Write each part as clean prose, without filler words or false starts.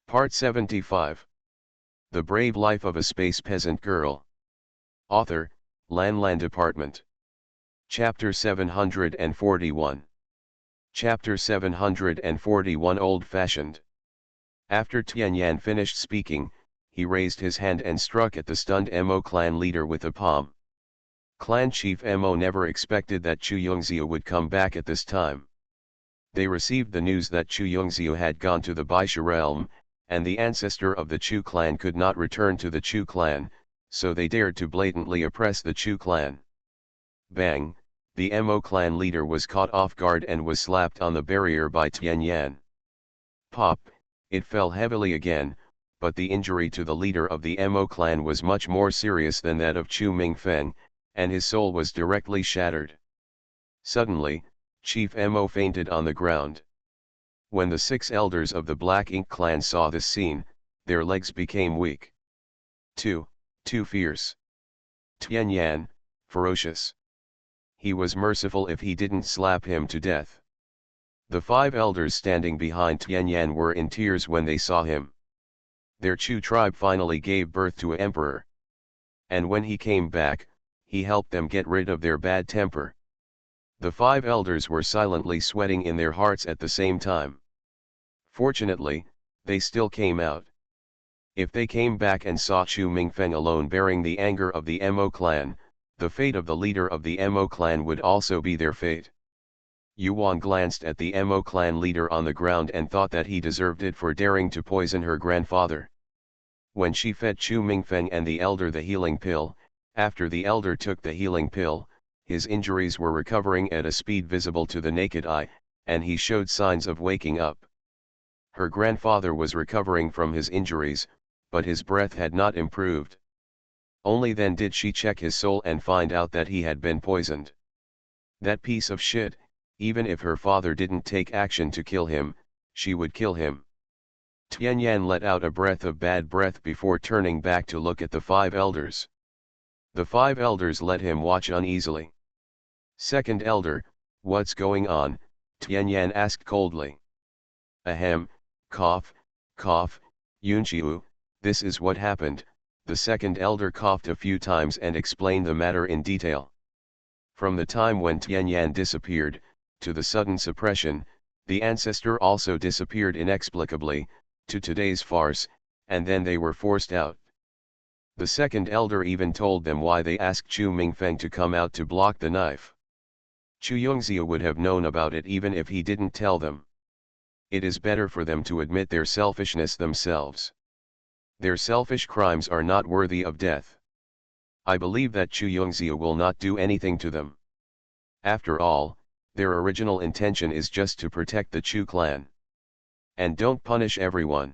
Part 75. The Brave Life of a Space Peasant Girl. Author, Lan Department. Chapter 741. Chapter 741 Old-Fashioned. After Tianyan finished speaking, he raised his hand and struck at the stunned Mo clan leader with a palm. Clan Chief Mo never expected that Chu Yongzhou would come back at this time. They received the news that Chu Yongzhou had gone to the Baisha realm, and the ancestor of the Chu clan could not return to the Chu clan, so they dared to blatantly oppress the Chu clan. Bang! The Mo clan leader was caught off guard and was slapped on the barrier by Tianyan. Pop! It fell heavily again, but the injury to the leader of the Mo clan was much more serious than that of Chu Mingfeng, and his soul was directly shattered. Suddenly, Chief Mo fainted on the ground. When the 6 elders of the Black Ink clan saw this scene, their legs became weak. Too fierce. Tianyan, ferocious. He was merciful if he didn't slap him to death. The 5 elders standing behind Tianyan were in tears when they saw him. Their Chu tribe finally gave birth to an emperor. And when he came back, he helped them get rid of their bad temper. The 5 elders were silently sweating in their hearts at the same time. Fortunately, they still came out. If they came back and saw Chu Mingfeng alone bearing the anger of the Mo clan, the fate of the leader of the Mo clan would also be their fate. Yuan glanced at the Mo clan leader on the ground and thought that he deserved it for daring to poison her grandfather. When she fed Chu Mingfeng and the elder the healing pill, after the elder took the healing pill, his injuries were recovering at a speed visible to the naked eye, and he showed signs of waking up. Her grandfather was recovering from his injuries, but his breath had not improved. Only then did she check his soul and find out that he had been poisoned. That piece of shit, even if her father didn't take action to kill him, she would kill him. Tianyan let out a breath of bad breath before turning back to look at the 5 elders. The 5 elders let him watch uneasily. Second elder, what's going on? Tianyan asked coldly. Ahem, cough, Yunqiu, this is what happened. The second elder coughed a few times and explained the matter in detail. From the time when Tianyan disappeared, to the sudden suppression, the ancestor also disappeared inexplicably, to today's farce, and then they were forced out. The second elder even told them why they asked Chu Mingfeng to come out to block the knife. Chu Yongzhou would have known about it even if he didn't tell them. It is better for them to admit their selfishness themselves. Their selfish crimes are not worthy of death. I believe that Chu Yongzhou will not do anything to them. After all, their original intention is just to protect the Chu clan. And don't punish everyone.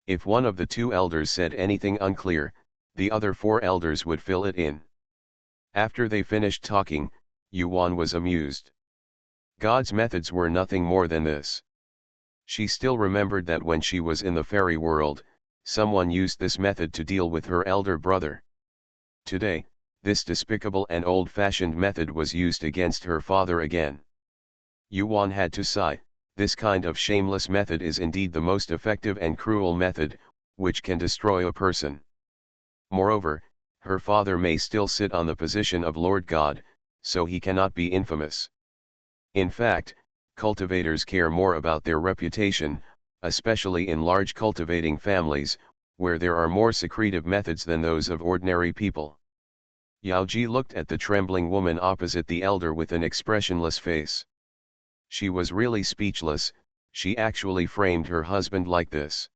If one of the 2 elders said anything unclear, the other 4 elders would fill it in. After they finished talking, Yuan was amused. God's methods were nothing more than this. She still remembered that when she was in the fairy world, someone used this method to deal with her elder brother. Today, this despicable and old-fashioned method was used against her father again. Yuan had to sigh. This kind of shameless method is indeed the most effective and cruel method, which can destroy a person. Moreover, her father may still sit on the position of Lord God, so he cannot be infamous. In fact, cultivators care more about their reputation, especially in large cultivating families, where there are more secretive methods than those of ordinary people. Yao Ji looked at the trembling woman opposite the elder with an expressionless face. She was really speechless. She actually framed her husband like this.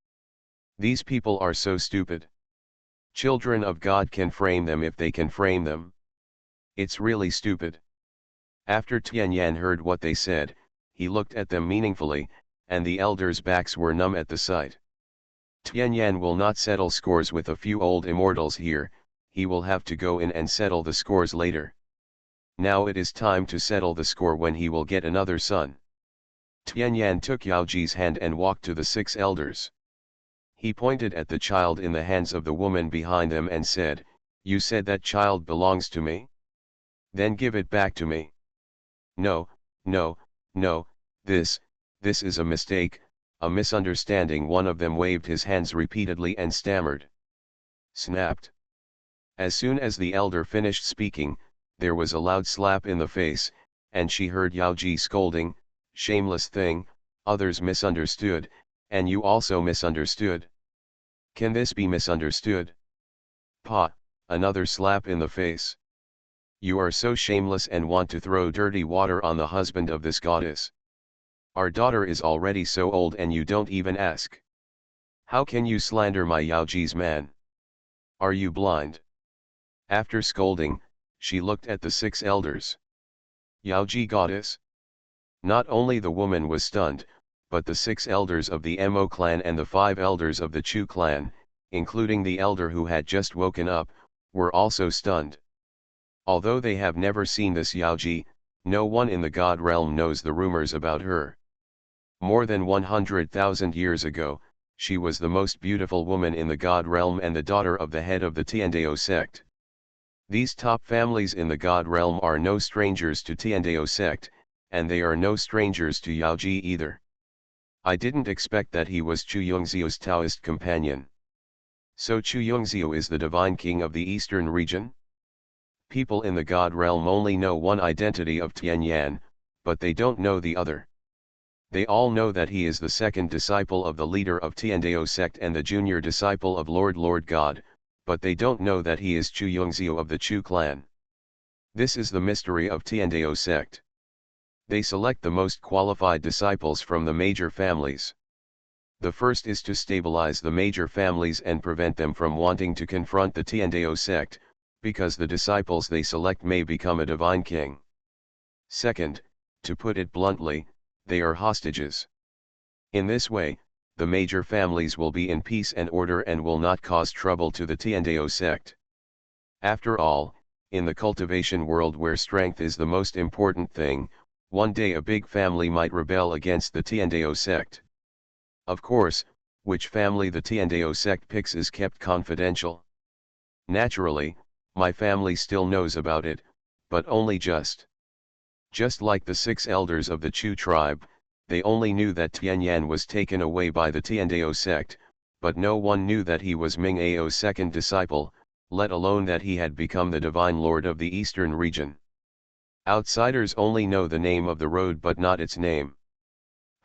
These people are so stupid. Children of God can frame them if they can frame them. It's really stupid. After Tianyan heard what they said, he looked at them meaningfully, and the elders' backs were numb at the sight. Tianyan will not settle scores with a few old immortals here, he will have to go in and settle the scores later. Now it is time to settle the score when he will get another son. Tianyan took Yao Ji's hand and walked to the 6 elders. He pointed at the child in the hands of the woman behind them and said, "You said that child belongs to me? Then give it back to me." No, this is a mistake, a misunderstanding. One of them waved his hands repeatedly and stammered. Snapped. As soon as the elder finished speaking, there was a loud slap in the face, and she heard Yao Ji scolding, "Shameless thing, others misunderstood, and you also misunderstood. Can this be misunderstood? Pa!" Another slap in the face. "You are so shameless and want to throw dirty water on the husband of this goddess. Our daughter is already so old and you don't even ask. How can you slander my Yao Ji's man? Are you blind?" After scolding, she looked at the 6 elders. Yao Ji goddess? Not only the woman was stunned, but the 6 elders of the Mo clan and the 5 elders of the Chu clan, including the elder who had just woken up, were also stunned. Although they have never seen this Yao Ji, no one in the god realm knows the rumors about her. More than 100,000 years ago, she was the most beautiful woman in the god realm and the daughter of the head of the Tiandao sect. These top families in the god realm are no strangers to Tiandao sect, and they are no strangers to Yao Ji either. I didn't expect that he was Chu Yongzio's Taoist companion. So Chu Yongzio is the divine king of the eastern region? People in the god realm only know one identity of Tianyan, but they don't know the other. They all know that he is the second disciple of the leader of Tiandao sect and the junior disciple of Lord God, but they don't know that he is Chu Yongzio of the Chu clan. This is the mystery of Tiandao sect. They select the most qualified disciples from the major families. The first is to stabilize the major families and prevent them from wanting to confront the Tiandao sect, because the disciples they select may become a divine king. Second, to put it bluntly, they are hostages. In this way, the major families will be in peace and order and will not cause trouble to the Tiandao sect. After all, in the cultivation world where strength is the most important thing, one day a big family might rebel against the Tiandao sect. Of course, which family the Tiandao sect picks is kept confidential. Naturally, my family still knows about it, but only just. Just like the 6 elders of the Chu tribe, they only knew that Tianyan was taken away by the Tiandao sect, but no one knew that he was Ming Ao's second disciple, let alone that he had become the divine lord of the eastern region. Outsiders only know the name of the road but not its name.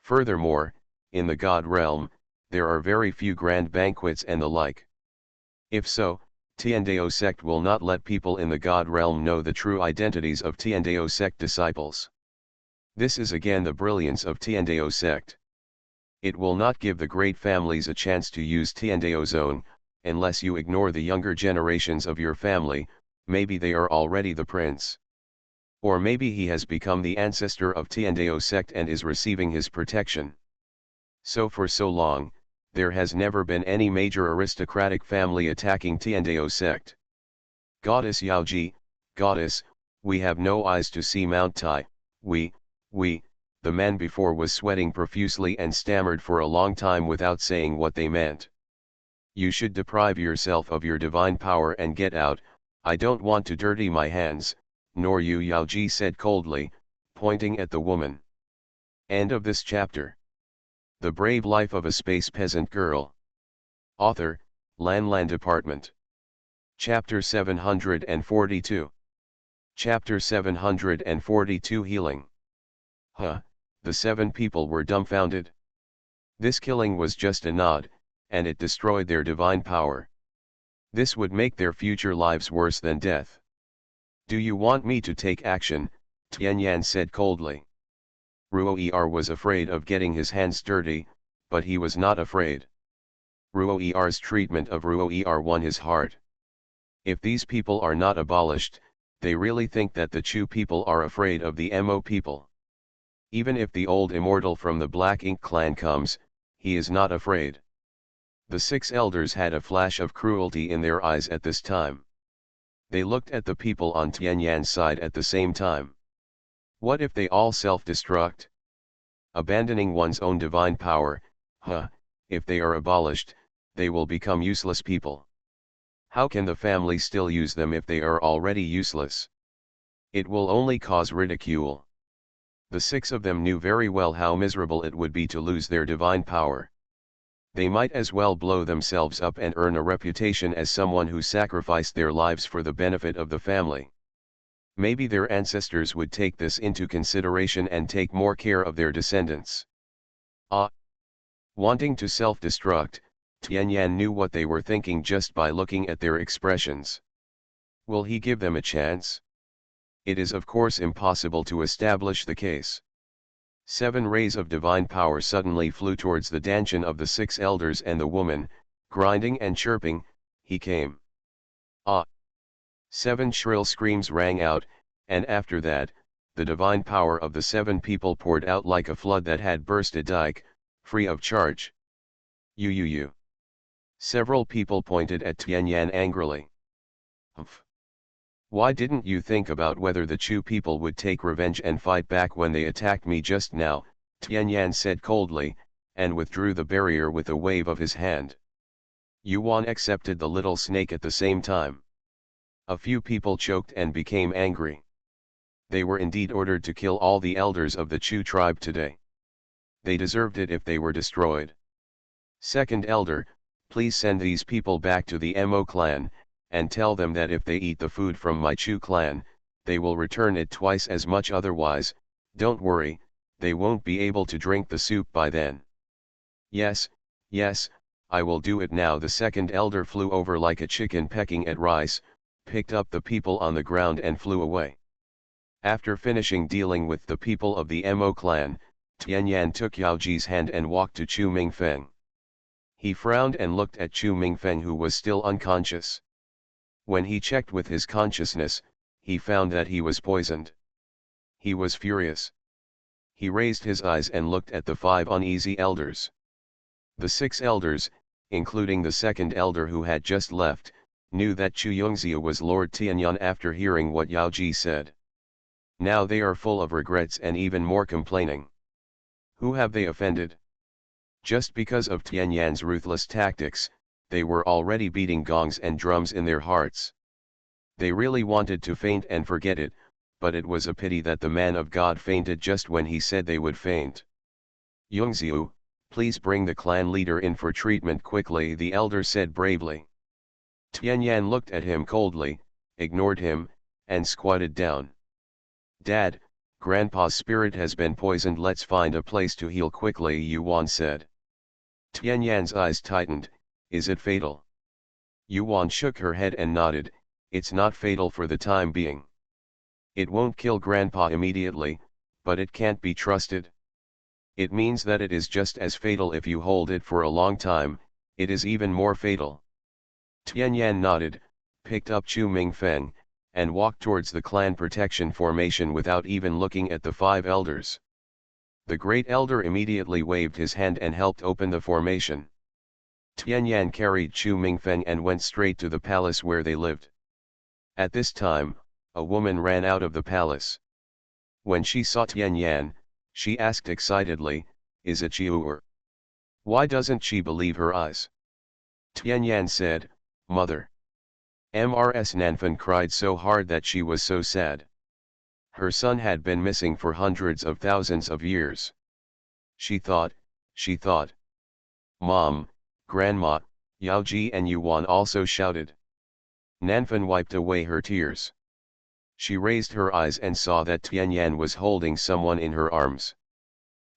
Furthermore, in the god realm, there are very few grand banquets and the like. If so, Tiandao sect will not let people in the god realm know the true identities of Tiandao sect disciples. This is again the brilliance of Tiandao sect. It will not give the great families a chance to use Tiandao's own, unless you ignore the younger generations of your family. Maybe they are already the prince. Or maybe he has become the ancestor of Tiandao sect and is receiving his protection. So for so long, there has never been any major aristocratic family attacking Tiandao sect. Goddess Yao Ji, goddess, we have no eyes to see Mount Tai, we, the man before was sweating profusely and stammered for a long time without saying what they meant. You should deprive yourself of your divine power and get out. I don't want to dirty my hands, nor you, Yao Ji said coldly, pointing at the woman. End of this chapter. The Brave Life of a Space Peasant Girl. Author, Lan Department. Chapter 742. Chapter 742 Healing. The 7 people were dumbfounded. This killing was just a nod, and it destroyed their divine power. This would make their future lives worse than death. Do you want me to take action? Tianyan said coldly. Ruoer was afraid of getting his hands dirty, but he was not afraid. Ruoer's treatment of Ruoer won his heart. If these people are not abolished, they really think that the Chu people are afraid of the Mo people. Even if the old immortal from the Black Ink clan comes, he is not afraid. The 6 elders had a flash of cruelty in their eyes at this time. They looked at the people on Tianyan's side at the same time. What if they all self-destruct? Abandoning one's own divine power, if they are abolished, they will become useless people. How can the family still use them if they are already useless? It will only cause ridicule. The six of them knew very well how miserable it would be to lose their divine power. They might as well blow themselves up and earn a reputation as someone who sacrificed their lives for the benefit of the family. Maybe their ancestors would take this into consideration and take more care of their descendants. Wanting to self-destruct, Tianyan knew what they were thinking just by looking at their expressions. Will he give them a chance? It is of course impossible to establish the case. 7 rays of divine power suddenly flew towards the dantian of the 6 elders and the woman, grinding and chirping, he came. 7 shrill screams rang out, and after that, the divine power of the 7 people poured out like a flood that had burst a dike, free of charge. You. Several people pointed at Tianyan angrily. Humph. Why didn't you think about whether the Chu people would take revenge and fight back when they attacked me just now? Tianyan said coldly, and withdrew the barrier with a wave of his hand. Yuan accepted the little snake at the same time. A few people choked and became angry. They were indeed ordered to kill all the elders of the Chu tribe today. They deserved it if they were destroyed. Second elder, please send these people back to the Mo clan, and tell them that if they eat the food from my Chu clan, they will return it twice as much. Otherwise, don't worry, they won't be able to drink the soup by then. Yes, I will do it now. The second elder flew over like a chicken pecking at rice, picked up the people on the ground and flew away. After finishing dealing with the people of the Mo clan, Tianyan took Yaoji's hand and walked to Chu Mingfeng. He frowned and looked at Chu Mingfeng, who was still unconscious. When he checked with his consciousness, he found that he was poisoned. He was furious. He raised his eyes and looked at the 5 uneasy elders. The 6 elders, including the second elder who had just left, knew that Chu Yongzia was Lord Tianyan after hearing what Yaoji said. Now they are full of regrets and even more complaining. Who have they offended? Just because of Tianyan's ruthless tactics, they were already beating gongs and drums in their hearts. They really wanted to faint and forget it, but it was a pity that the man of God fainted just when he said they would faint. Yongziu, please bring the clan leader in for treatment quickly, the elder said bravely. Tianyan looked at him coldly, ignored him, and squatted down. Dad, Grandpa's spirit has been poisoned. Let's find a place to heal quickly, Yuan said. Tianyan's eyes tightened. Is it fatal? Yuan shook her head and nodded. It's not fatal for the time being. It won't kill Grandpa immediately, but it can't be trusted. It means that it is just as fatal if you hold it for a long time. It is even more fatal. Tianyan nodded, picked up Chu Mingfeng, and walked towards the clan protection formation without even looking at the 5 elders. The great elder immediately waved his hand and helped open the formation. Tianyan carried Chu Mingfeng and went straight to the palace where they lived. At this time, a woman ran out of the palace. When she saw Tianyan, she asked excitedly, "Is it you?" Why doesn't she believe her eyes? Tianyan said, "Mother." Mrs. Nanfan cried so hard that she was so sad. Her son had been missing for hundreds of thousands of years. She thought. Mom, Grandma, Yaoji and Yuan also shouted. Nanfan wiped away her tears. She raised her eyes and saw that Tianyan was holding someone in her arms.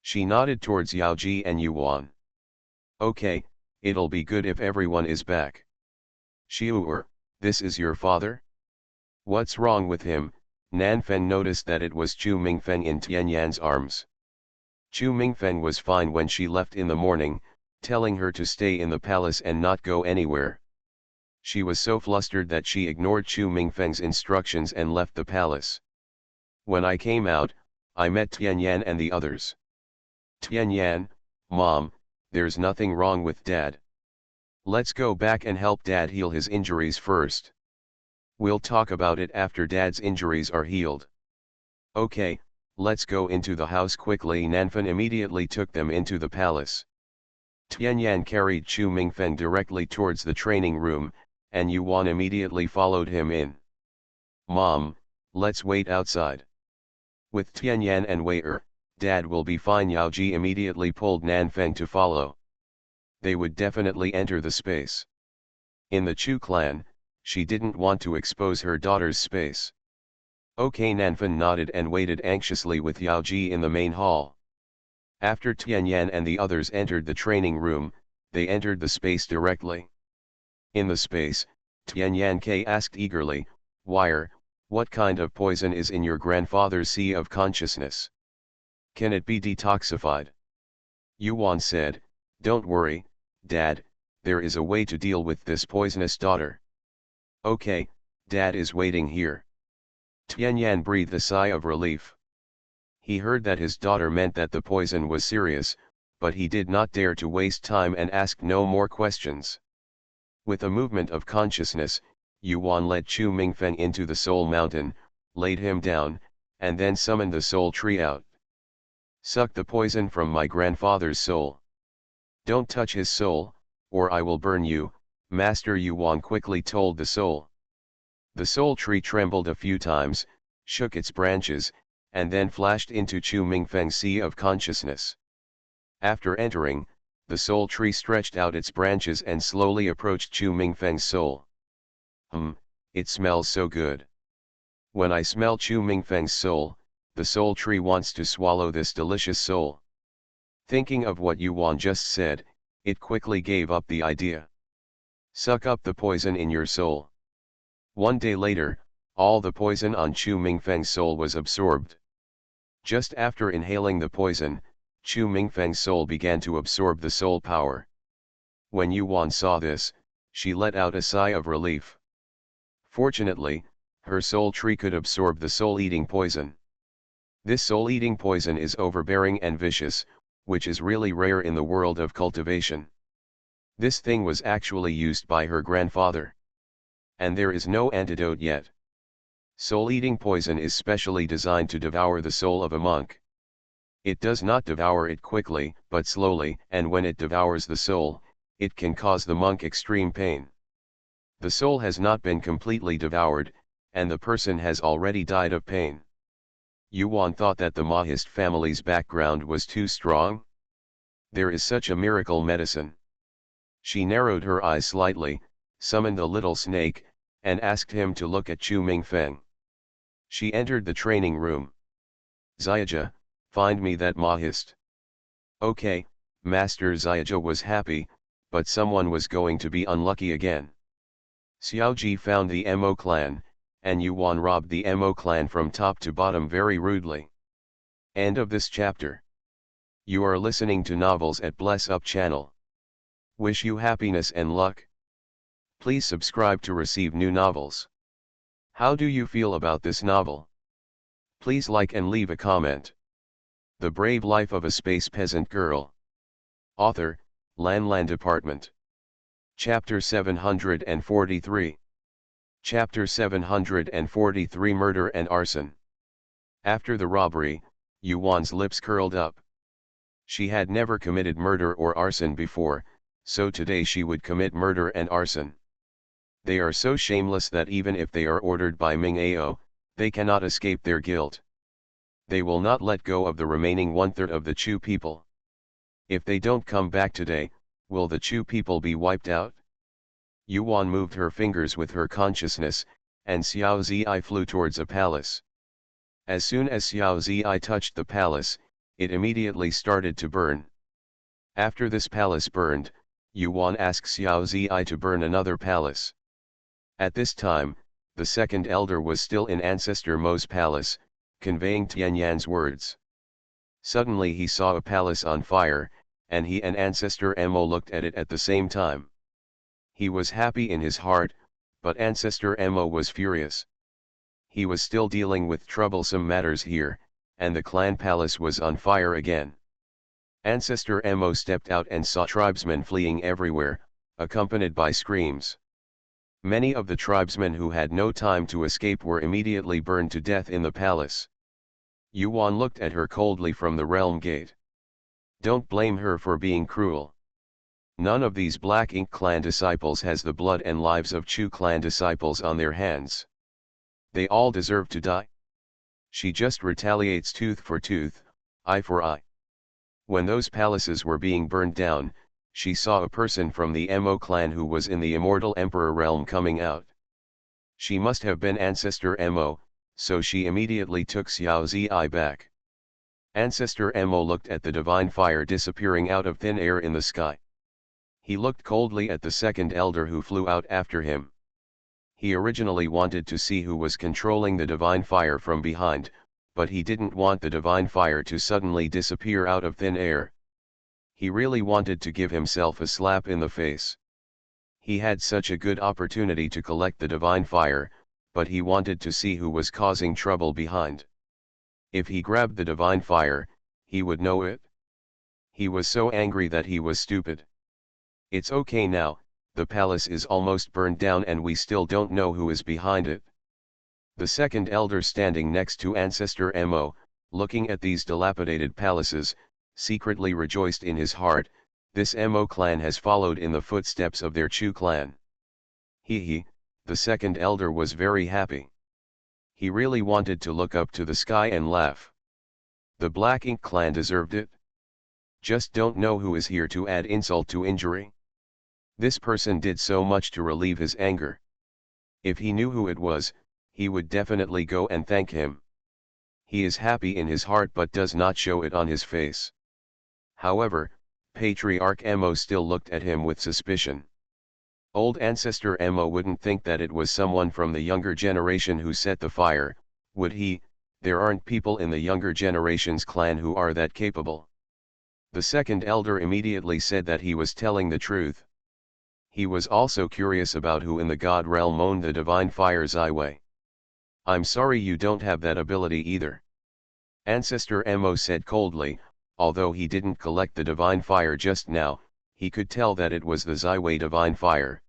She nodded towards Yaoji and Yuan. Okay, it'll be good if everyone is back. Xiu'er, this is your father? What's wrong with him? Nanfan noticed that it was Chu Mingfeng in Tianyan's arms. Chu Mingfeng was fine when she left in the morning, telling her to stay in the palace and not go anywhere. She was so flustered that she ignored Chu Mingfeng's instructions and left the palace. When I came out, I met Tianyan and the others. Tianyan, Mom, there's nothing wrong with Dad. Let's go back and help Dad heal his injuries first. We'll talk about it after Dad's injuries are healed. Okay, let's go into the house quickly. Nanfan immediately took them into the palace. Tianyan carried Chu Mingfeng directly towards the training room, and Yuan immediately followed him in. Mom, let's wait outside. With Tianyan and Wei Er, Dad will be fine. Yao Ji immediately pulled Nanfeng to follow. They would definitely enter the space. In the Chu clan, she didn't want to expose her daughter's space. Okay, Nanfeng nodded and waited anxiously with Yao Ji in the main hall. After Tianyan and the others entered the training room, they entered the space directly. In the space, Tianyan K asked eagerly, "Wire, what kind of poison is in your grandfather's sea of consciousness? Can it be detoxified?" Yuan said, "Don't worry, Dad, there is a way to deal with this poisonous daughter." "Okay, Dad is waiting here." Tianyan breathed a sigh of relief. He heard that his daughter meant that the poison was serious, but he did not dare to waste time and ask no more questions. With a movement of consciousness, Yuan led Chu Mingfeng into the Soul Mountain, laid him down, and then summoned the soul tree out. "Suck the poison from my grandfather's soul. Don't touch his soul, or I will burn you," Master Yuan quickly told the soul. The soul tree trembled a few times, shook its branches, and then flashed into Chu Mingfeng's sea of consciousness. After entering, the soul tree stretched out its branches and slowly approached Chu Mingfeng's soul. It smells so good. When I smell Chu Mingfeng's soul, the soul tree wants to swallow this delicious soul. Thinking of what Yuan just said, it quickly gave up the idea. Suck up the poison in your soul. One day later, all the poison on Chu Mingfeng's soul was absorbed. Just after inhaling the poison, Chu Mingfeng's soul began to absorb the soul power. When Yuan saw this, she let out a sigh of relief. Fortunately, her soul tree could absorb the soul-eating poison. This soul-eating poison is overbearing and vicious, which is really rare in the world of cultivation. This thing was actually used by her grandfather. And there is no antidote yet. Soul-eating poison is specially designed to devour the soul of a monk. It does not devour it quickly, but slowly, and when it devours the soul, it can cause the monk extreme pain. The soul has not been completely devoured, and the person has already died of pain. Yuan thought that the Mahist family's background was too strong. There is such a miracle medicine. She narrowed her eyes slightly, summoned the little snake, and asked him to look at Chu Mingfeng. She entered the training room. "Xiaja, find me that Mahist." Okay, Master Xiaja was happy, but someone was going to be unlucky again. Xiaoji found the Mo clan, and Yuan robbed the Mo clan from top to bottom very rudely. End of this chapter. You are listening to Novels at Bless Up channel. Wish you happiness and luck. Please subscribe to receive new novels. How do you feel about this novel? Please like and leave a comment. The Brave Life of a Space Peasant Girl. Author, Lan Department. Chapter 743. Chapter 743 Murder and Arson. After the robbery, Yuan's lips curled up. She had never committed murder or arson before, so today she would commit murder and arson. They are so shameless that even if they are ordered by Ming Ao, they cannot escape their guilt. They will not let go of the remaining one-third of the Chu people. If they don't come back today, will the Chu people be wiped out? Yuan moved her fingers with her consciousness, and Xiao Zi flew towards a palace. As soon as Xiao Zi touched the palace, it immediately started to burn. After this palace burned, Yuan asked Xiao Zi to burn another palace. At this time, the second elder was still in Ancestor Mo's palace, conveying Tianyan's words. Suddenly he saw a palace on fire, and he and Ancestor Mo looked at it at the same time. He was happy in his heart, but Ancestor Mo was furious. He was still dealing with troublesome matters here, and the clan palace was on fire again. Ancestor Mo stepped out and saw tribesmen fleeing everywhere, accompanied by screams. Many of the tribesmen who had no time to escape were immediately burned to death in the palace. Yuan looked at her coldly from the realm gate. Don't blame her for being cruel. None of these Black Ink clan disciples has the blood and lives of Chu clan disciples on their hands. They all deserve to die. She just retaliates tooth for tooth, eye for eye. When those palaces were being burned down, she saw a person from the Mo clan who was in the immortal emperor realm coming out. She must have been Ancestor Mo, so she immediately took Xiao Zi back. Ancestor Mo looked at the divine fire disappearing out of thin air in the sky. He looked coldly at the second elder who flew out after him. He originally wanted to see who was controlling the divine fire from behind, but he didn't want the divine fire to suddenly disappear out of thin air. He really wanted to give himself a slap in the face. He had such a good opportunity to collect the divine fire, but he wanted to see who was causing trouble behind. If he grabbed the divine fire, he would know it. He was so angry that he was stupid. It's okay now, the palace is almost burned down and we still don't know who is behind it. The second elder standing next to Ancestor Mo, looking at these dilapidated palaces, secretly rejoiced in his heart. This Mo clan has followed in the footsteps of their Chu clan. He, the second elder was very happy. He really wanted to look up to the sky and laugh. The Black Ink clan deserved it. Just don't know who is here to add insult to injury. This person did so much to relieve his anger. If he knew who it was, he would definitely go and thank him. He is happy in his heart but does not show it on his face. However, Patriarch Mo still looked at him with suspicion. Old Ancestor Mo wouldn't think that it was someone from the younger generation who set the fire, would he? There aren't people in the younger generation's clan who are that capable. The second elder immediately said that he was telling the truth. He was also curious about who in the god realm owned the divine fire Ziwei. I'm sorry you don't have that ability either. Ancestor Mo said coldly, although he didn't collect the divine fire just now, he could tell that it was the Ziwei divine fire.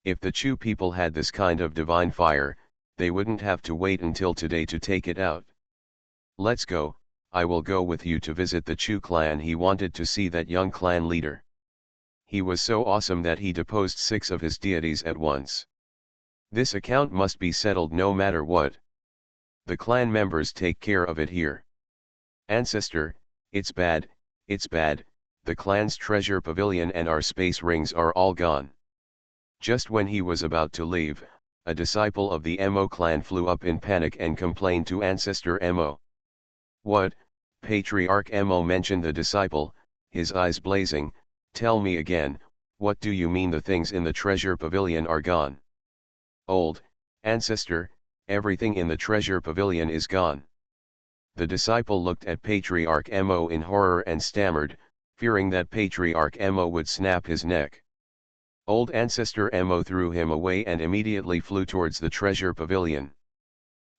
If the Chu people had this kind of divine fire, they wouldn't have to wait until today to take it out. Let's go, I will go with you to visit the Chu clan. He wanted to see that young clan leader. He was so awesome that he deposed 6 of his deities at once. This account must be settled no matter what. The clan members take care of it here. Ancestor, it's bad, the clan's treasure pavilion and our space rings are all gone. Just when he was about to leave, a disciple of the Mo clan flew up in panic and complained to Ancestor Mo. What? Patriarch Mo mentioned the disciple, his eyes blazing. Tell me again, what do you mean the things in the treasure pavilion are gone? Old Ancestor, everything in the treasure pavilion is gone. The disciple looked at Patriarch Mo in horror and stammered, fearing that Patriarch Mo would snap his neck. Old Ancestor Mo threw him away and immediately flew towards the treasure pavilion.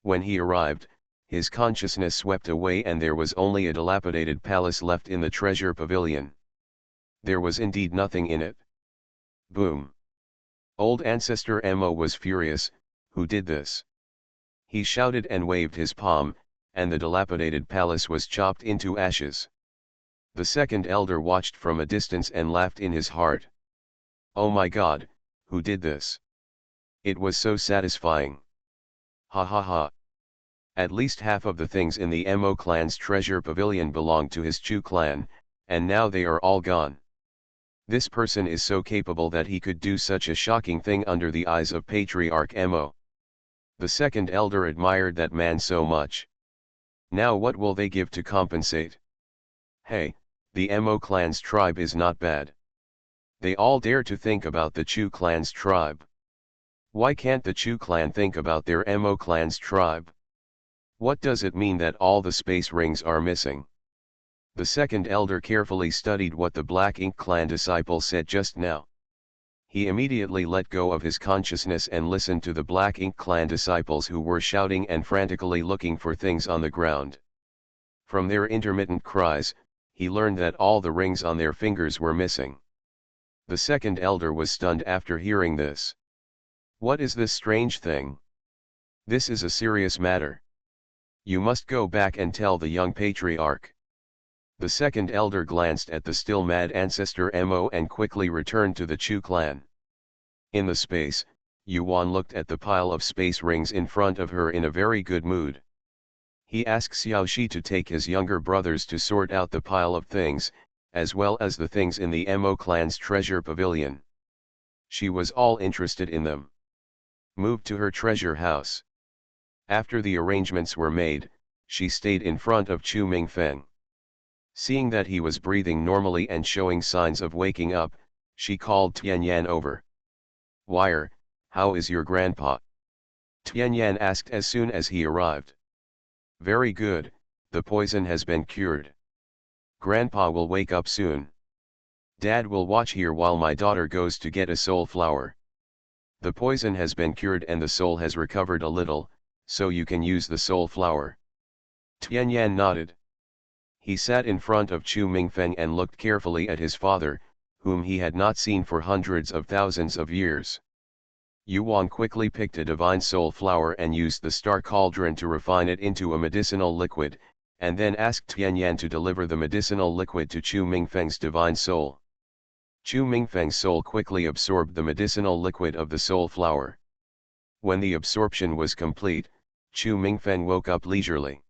When he arrived, his consciousness swept away and there was only a dilapidated palace left in the treasure pavilion. There was indeed nothing in it. Boom! Old Ancestor Mo was furious. Who did this? He shouted and waved his palm, and the dilapidated palace was chopped into ashes. The second elder watched from a distance and laughed in his heart. Oh my God, who did this? It was so satisfying. Ha ha ha. At least half of the things in the Mo clan's treasure pavilion belonged to his Chu clan, and now they are all gone. This person is so capable that he could do such a shocking thing under the eyes of Patriarch Mo. The second elder admired that man so much. Now what will they give to compensate? Hey, the Mo clan's tribe is not bad. They all dare to think about the Chu clan's tribe. Why can't the Chu clan think about their Mo clan's tribe? What does it mean that all the space rings are missing? The second elder carefully studied what the Black Ink clan disciple said just now. He immediately let go of his consciousness and listened to the Black Ink clan disciples who were shouting and frantically looking for things on the ground. From their intermittent cries, he learned that all the rings on their fingers were missing. The second elder was stunned after hearing this. What is this strange thing? This is a serious matter. You must go back and tell the young patriarch. The second elder glanced at the still mad Ancestor Mo and quickly returned to the Chu clan. In the space, Yuan looked at the pile of space rings in front of her in a very good mood. He asks Xiaoxi to take his younger brothers to sort out the pile of things, as well as the things in the Mo clan's treasure pavilion. She was all interested in them. Moved to her treasure house. After the arrangements were made, she stayed in front of Chu Mingfeng. Seeing that he was breathing normally and showing signs of waking up, she called Tianyan over. "Wire, how is your grandpa?" Tianyan asked as soon as he arrived. "Very good, the poison has been cured. Grandpa will wake up soon. Dad will watch here while my daughter goes to get a soul flower. The poison has been cured and the soul has recovered a little, so you can use the soul flower." Tianyan nodded. He sat in front of Chu Mingfeng and looked carefully at his father, whom he had not seen for hundreds of thousands of years. Yuan quickly picked a divine soul flower and used the star cauldron to refine it into a medicinal liquid, and then asked Tianyan to deliver the medicinal liquid to Chu Mingfeng's divine soul. Chu Mingfeng's soul quickly absorbed the medicinal liquid of the soul flower. When the absorption was complete, Chu Mingfeng woke up leisurely.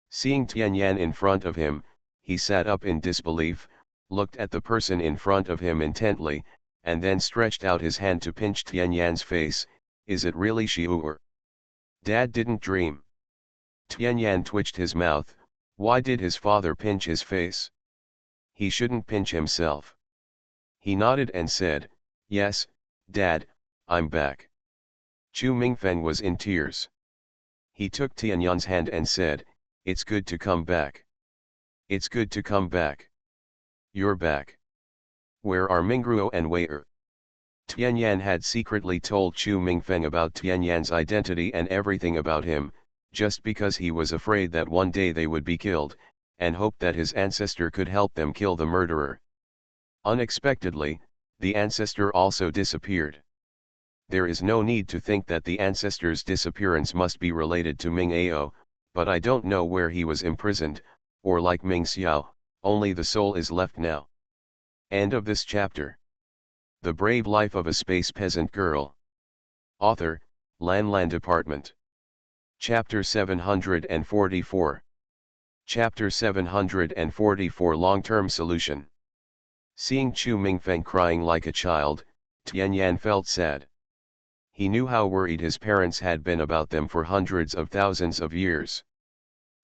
Seeing Tianyan in front of him, he sat up in disbelief, looked at the person in front of him intently, and then stretched out his hand to pinch Tianyan's face. "Is it really Xiu? Dad didn't dream." Tianyan twitched his mouth. Why did his father pinch his face? He shouldn't pinch himself. He nodded and said, "Yes, Dad, I'm back." Chu Mingfeng was in tears. He took Tianyan's hand and said, "It's good to come back. It's good to come back. You're back. Where are Mingruo and Wei-er?" Tianyan had secretly told Chu Mingfeng about Tianyan's identity and everything about him, just because he was afraid that one day they would be killed, and hoped that his ancestor could help them kill the murderer. Unexpectedly, the ancestor also disappeared. There is no need to think that the ancestor's disappearance must be related to Ming Ao, but I don't know where he was imprisoned, or like Ming Xiao, only the soul is left now. End of this chapter. The Brave Life of a Space Peasant Girl. Author, Lan Department. Chapter 744. Chapter 744 Long-Term Solution. Seeing Chu Mingfeng crying like a child, Tianyan felt sad. He knew how worried his parents had been about them for hundreds of thousands of years.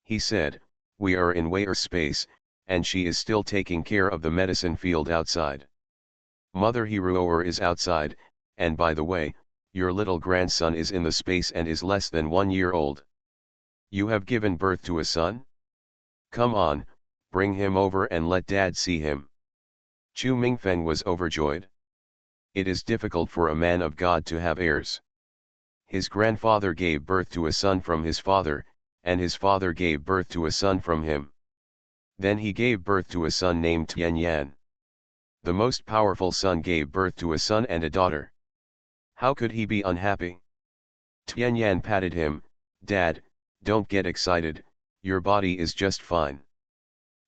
He said, "We are in Wei-er space, and she is still taking care of the medicine field outside. Mother Hiruoer is outside, and by the way, your little grandson is in the space and is less than 1 year old. You have given birth to a son? Come on, bring him over and let Dad see him." Chu Mingfeng was overjoyed. It is difficult for a man of God to have heirs. His grandfather gave birth to a son from his father, and his father gave birth to a son from him. Then he gave birth to a son named Tianyan. The most powerful son gave birth to a son and a daughter. How could he be unhappy? Tianyan patted him. "Dad, don't get excited, your body is just fine.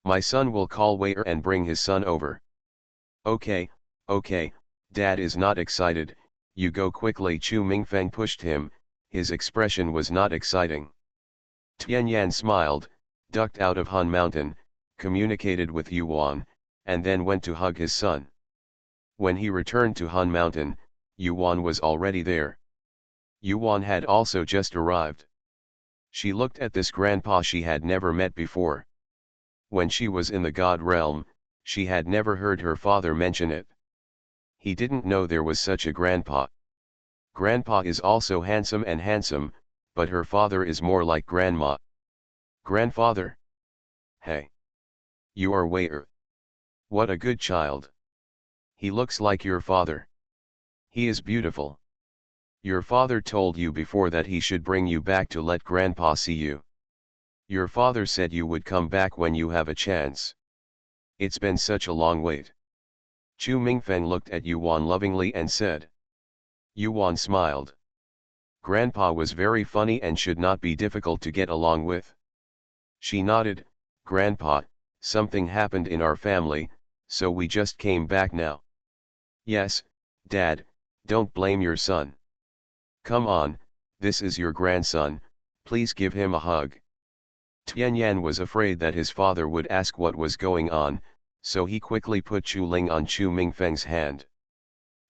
My son will call Wei-er and bring his son over." Okay, Dad is not excited, you go quickly." Chu Mingfeng pushed him, his expression was not exciting. Tianyan smiled, ducked out of Han Mountain, communicated with Yuan, and then went to hug his son. When he returned to Han Mountain, Yuan was already there. Yuan had also just arrived. She looked at this grandpa she had never met before. When she was in the God realm, she had never heard her father mention it. He didn't know there was such a grandpa. Grandpa is also handsome, but her father is more like grandma. Grandfather? Hey. You are Wei-er. What a good child. He looks like your father. He is beautiful. Your father told you before that he should bring you back to let grandpa see you. Your father said you would come back when you have a chance. It's been such a long wait. Chu Mingfeng looked at Yuan lovingly and said. Yuan smiled. Grandpa was very funny and should not be difficult to get along with. She nodded. Grandpa, something happened in our family, so we just came back now. Yes, Dad, don't blame your son. Come on, this is your grandson, please give him a hug. Tianyan was afraid that his father would ask what was going on, so he quickly put Chu Ling on Chu Mingfeng's hand.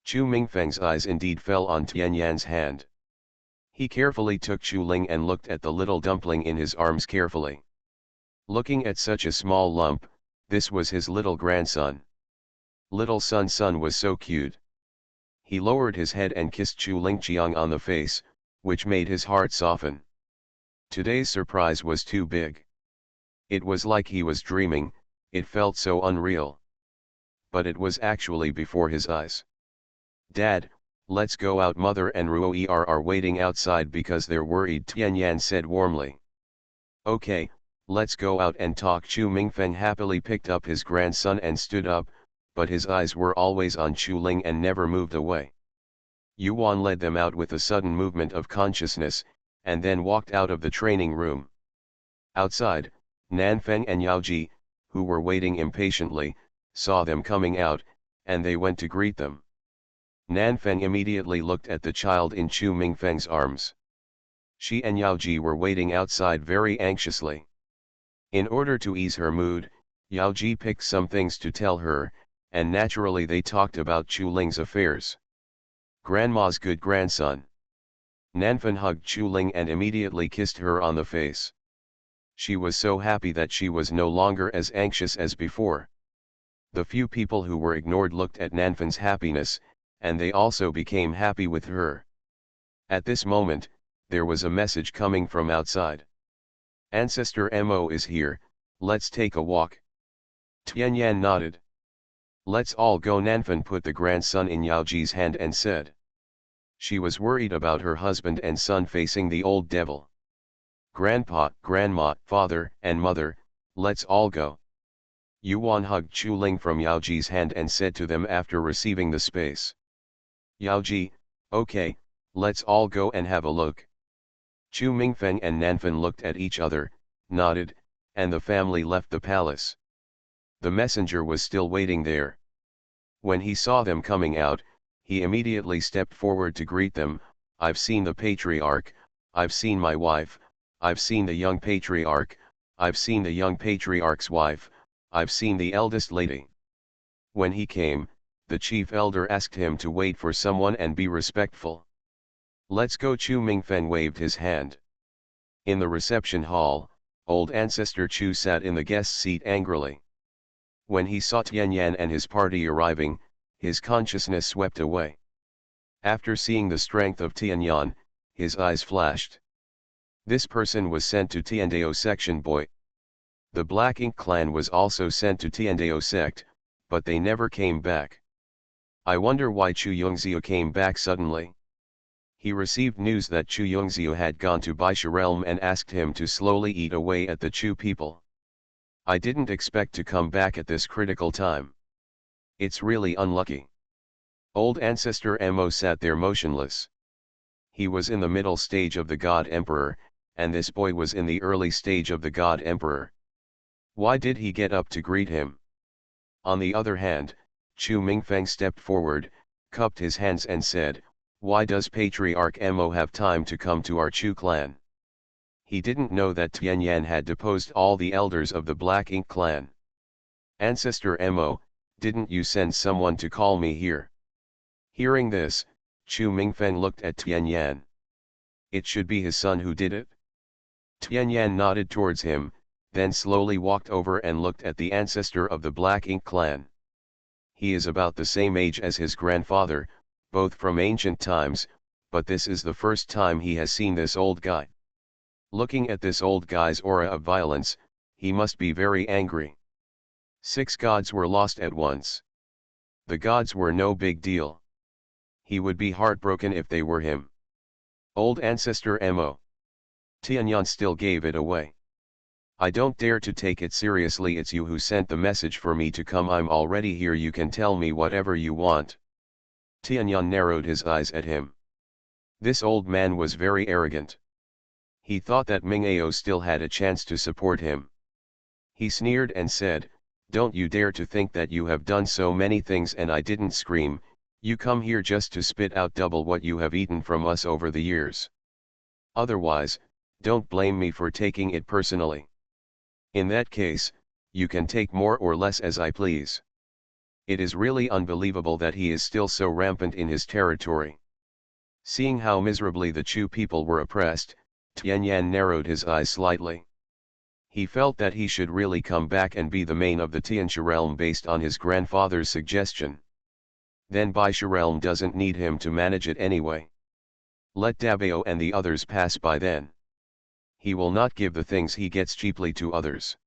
Chu Mingfeng's eyes indeed fell on Tianyan's hand. He carefully took Chu Ling and looked at the little dumpling in his arms carefully. Looking at such a small lump, this was his little grandson. Little son was so cute. He lowered his head and kissed Chu Lingqiang on the face, which made his heart soften. Today's surprise was too big. It was like he was dreaming, it felt so unreal. But it was actually before his eyes. "Dad, let's go out." Mother and Ruoer are waiting outside because they're worried, Tianyan said warmly. "Okay, let's go out and talk." Chu Mingfeng happily picked up his grandson and stood up, but his eyes were always on Chu Ling and never moved away. Yuan led them out with a sudden movement of consciousness, and then walked out of the training room. Outside, Nanfeng and Yaoji, who were waiting impatiently, saw them coming out, and they went to greet them. Nanfeng immediately looked at the child in Chu Mingfeng's arms. She and Yaoji were waiting outside very anxiously. In order to ease her mood, Yaoji picked some things to tell her, and naturally they talked about Chu Ling's affairs. Grandma's good grandson. Nanfeng hugged Chu Ling and immediately kissed her on the face. She was so happy that she was no longer as anxious as before. The few people who were ignored looked at Nanfeng's happiness, and they also became happy with her. At this moment, there was a message coming from outside. "Ancestor Mo is here, let's take a walk." Tianyan nodded. "Let's all go." Nanfeng put the grandson in Yaoji's hand and said. She was worried about her husband and son facing the old devil. "Grandpa, Grandma, Father, and Mother, let's all go." Yuan hugged Chu Ling from Yaoji's hand and said to them after receiving the space. "Yaoji, okay, let's all go and have a look." Chu Mingfeng and Nanfeng looked at each other, nodded, and the family left the palace. The messenger was still waiting there. When he saw them coming out, he immediately stepped forward to greet them. "I've seen the patriarch, I've seen my wife, I've seen the young patriarch, I've seen the young patriarch's wife, I've seen the eldest lady." When he came, the chief elder asked him to wait for someone and be respectful. "Let's go." Chu Mingfeng waved his hand. In the reception hall, old ancestor Chu sat in the guest seat angrily. When he saw Tianyan and his party arriving, his consciousness swept away. After seeing the strength of Tianyan, his eyes flashed. This person was sent to Tiandao section boy. The Black Ink clan was also sent to Tiandao sect, but they never came back. I wonder why Chu Yongzhou came back suddenly. He received news that Chu Yongzhou had gone to Baisha realm and asked him to slowly eat away at the Chu people. I didn't expect to come back at this critical time. It's really unlucky. Old ancestor Mo sat there motionless. He was in the middle stage of the God Emperor, and this boy was in the early stage of the God Emperor. Why did he get up to greet him? On the other hand, Chu Mingfeng stepped forward, cupped his hands and said, "Why does Patriarch Mo have time to come to our Chu clan?" He didn't know that Tianyan had deposed all the elders of the Black Ink clan. "Ancestor Mo, didn't you send someone to call me here?" Hearing this, Chu Mingfeng looked at Tianyan. It should be his son who did it. Tianyan nodded towards him, then slowly walked over and looked at the ancestor of the Black Ink clan. He is about the same age as his grandfather, both from ancient times, but this is the first time he has seen this old guy. Looking at this old guy's aura of violence, he must be very angry. 6 gods were lost at once. The gods were no big deal. He would be heartbroken if they were him. Old ancestor Mo. Tianyan still gave it away. "I don't dare to take it seriously. It's you who sent the message for me to come. I'm already here. You can tell me whatever you want." Tianyan narrowed his eyes at him. This old man was very arrogant. He thought that Mingao still had a chance to support him. He sneered and said, "Don't you dare to think that you have done so many things and I didn't scream. You come here just to spit out double what you have eaten from us over the years. Otherwise, don't blame me for taking it personally." In that case, you can take more or less as I please. It is really unbelievable that he is still so rampant in his territory. Seeing how miserably the Chu people were oppressed, Tianyan narrowed his eyes slightly. He felt that he should really come back and be the main of the Tianxia realm based on his grandfather's suggestion. Then Baixia realm doesn't need him to manage it anyway. Let Dabao and the others pass by then. He will not give the things he gets cheaply to others.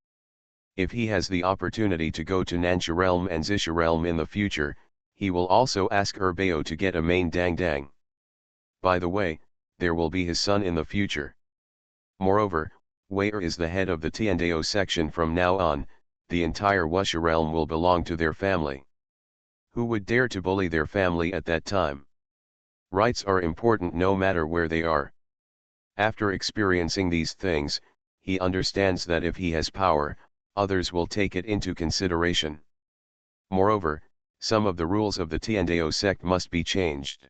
If he has the opportunity to go to Nanxia realm and Xixia realm in the future, he will also ask Bao to get a main dang dang. By the way, there will be his son in the future. Moreover, Wei is the head of the Tiandao section from now on, the entire Wuxia realm will belong to their family. Who would dare to bully their family at that time? Rights are important no matter where they are. After experiencing these things, he understands that if he has power, others will take it into consideration. Moreover, some of the rules of the Tiandao sect must be changed.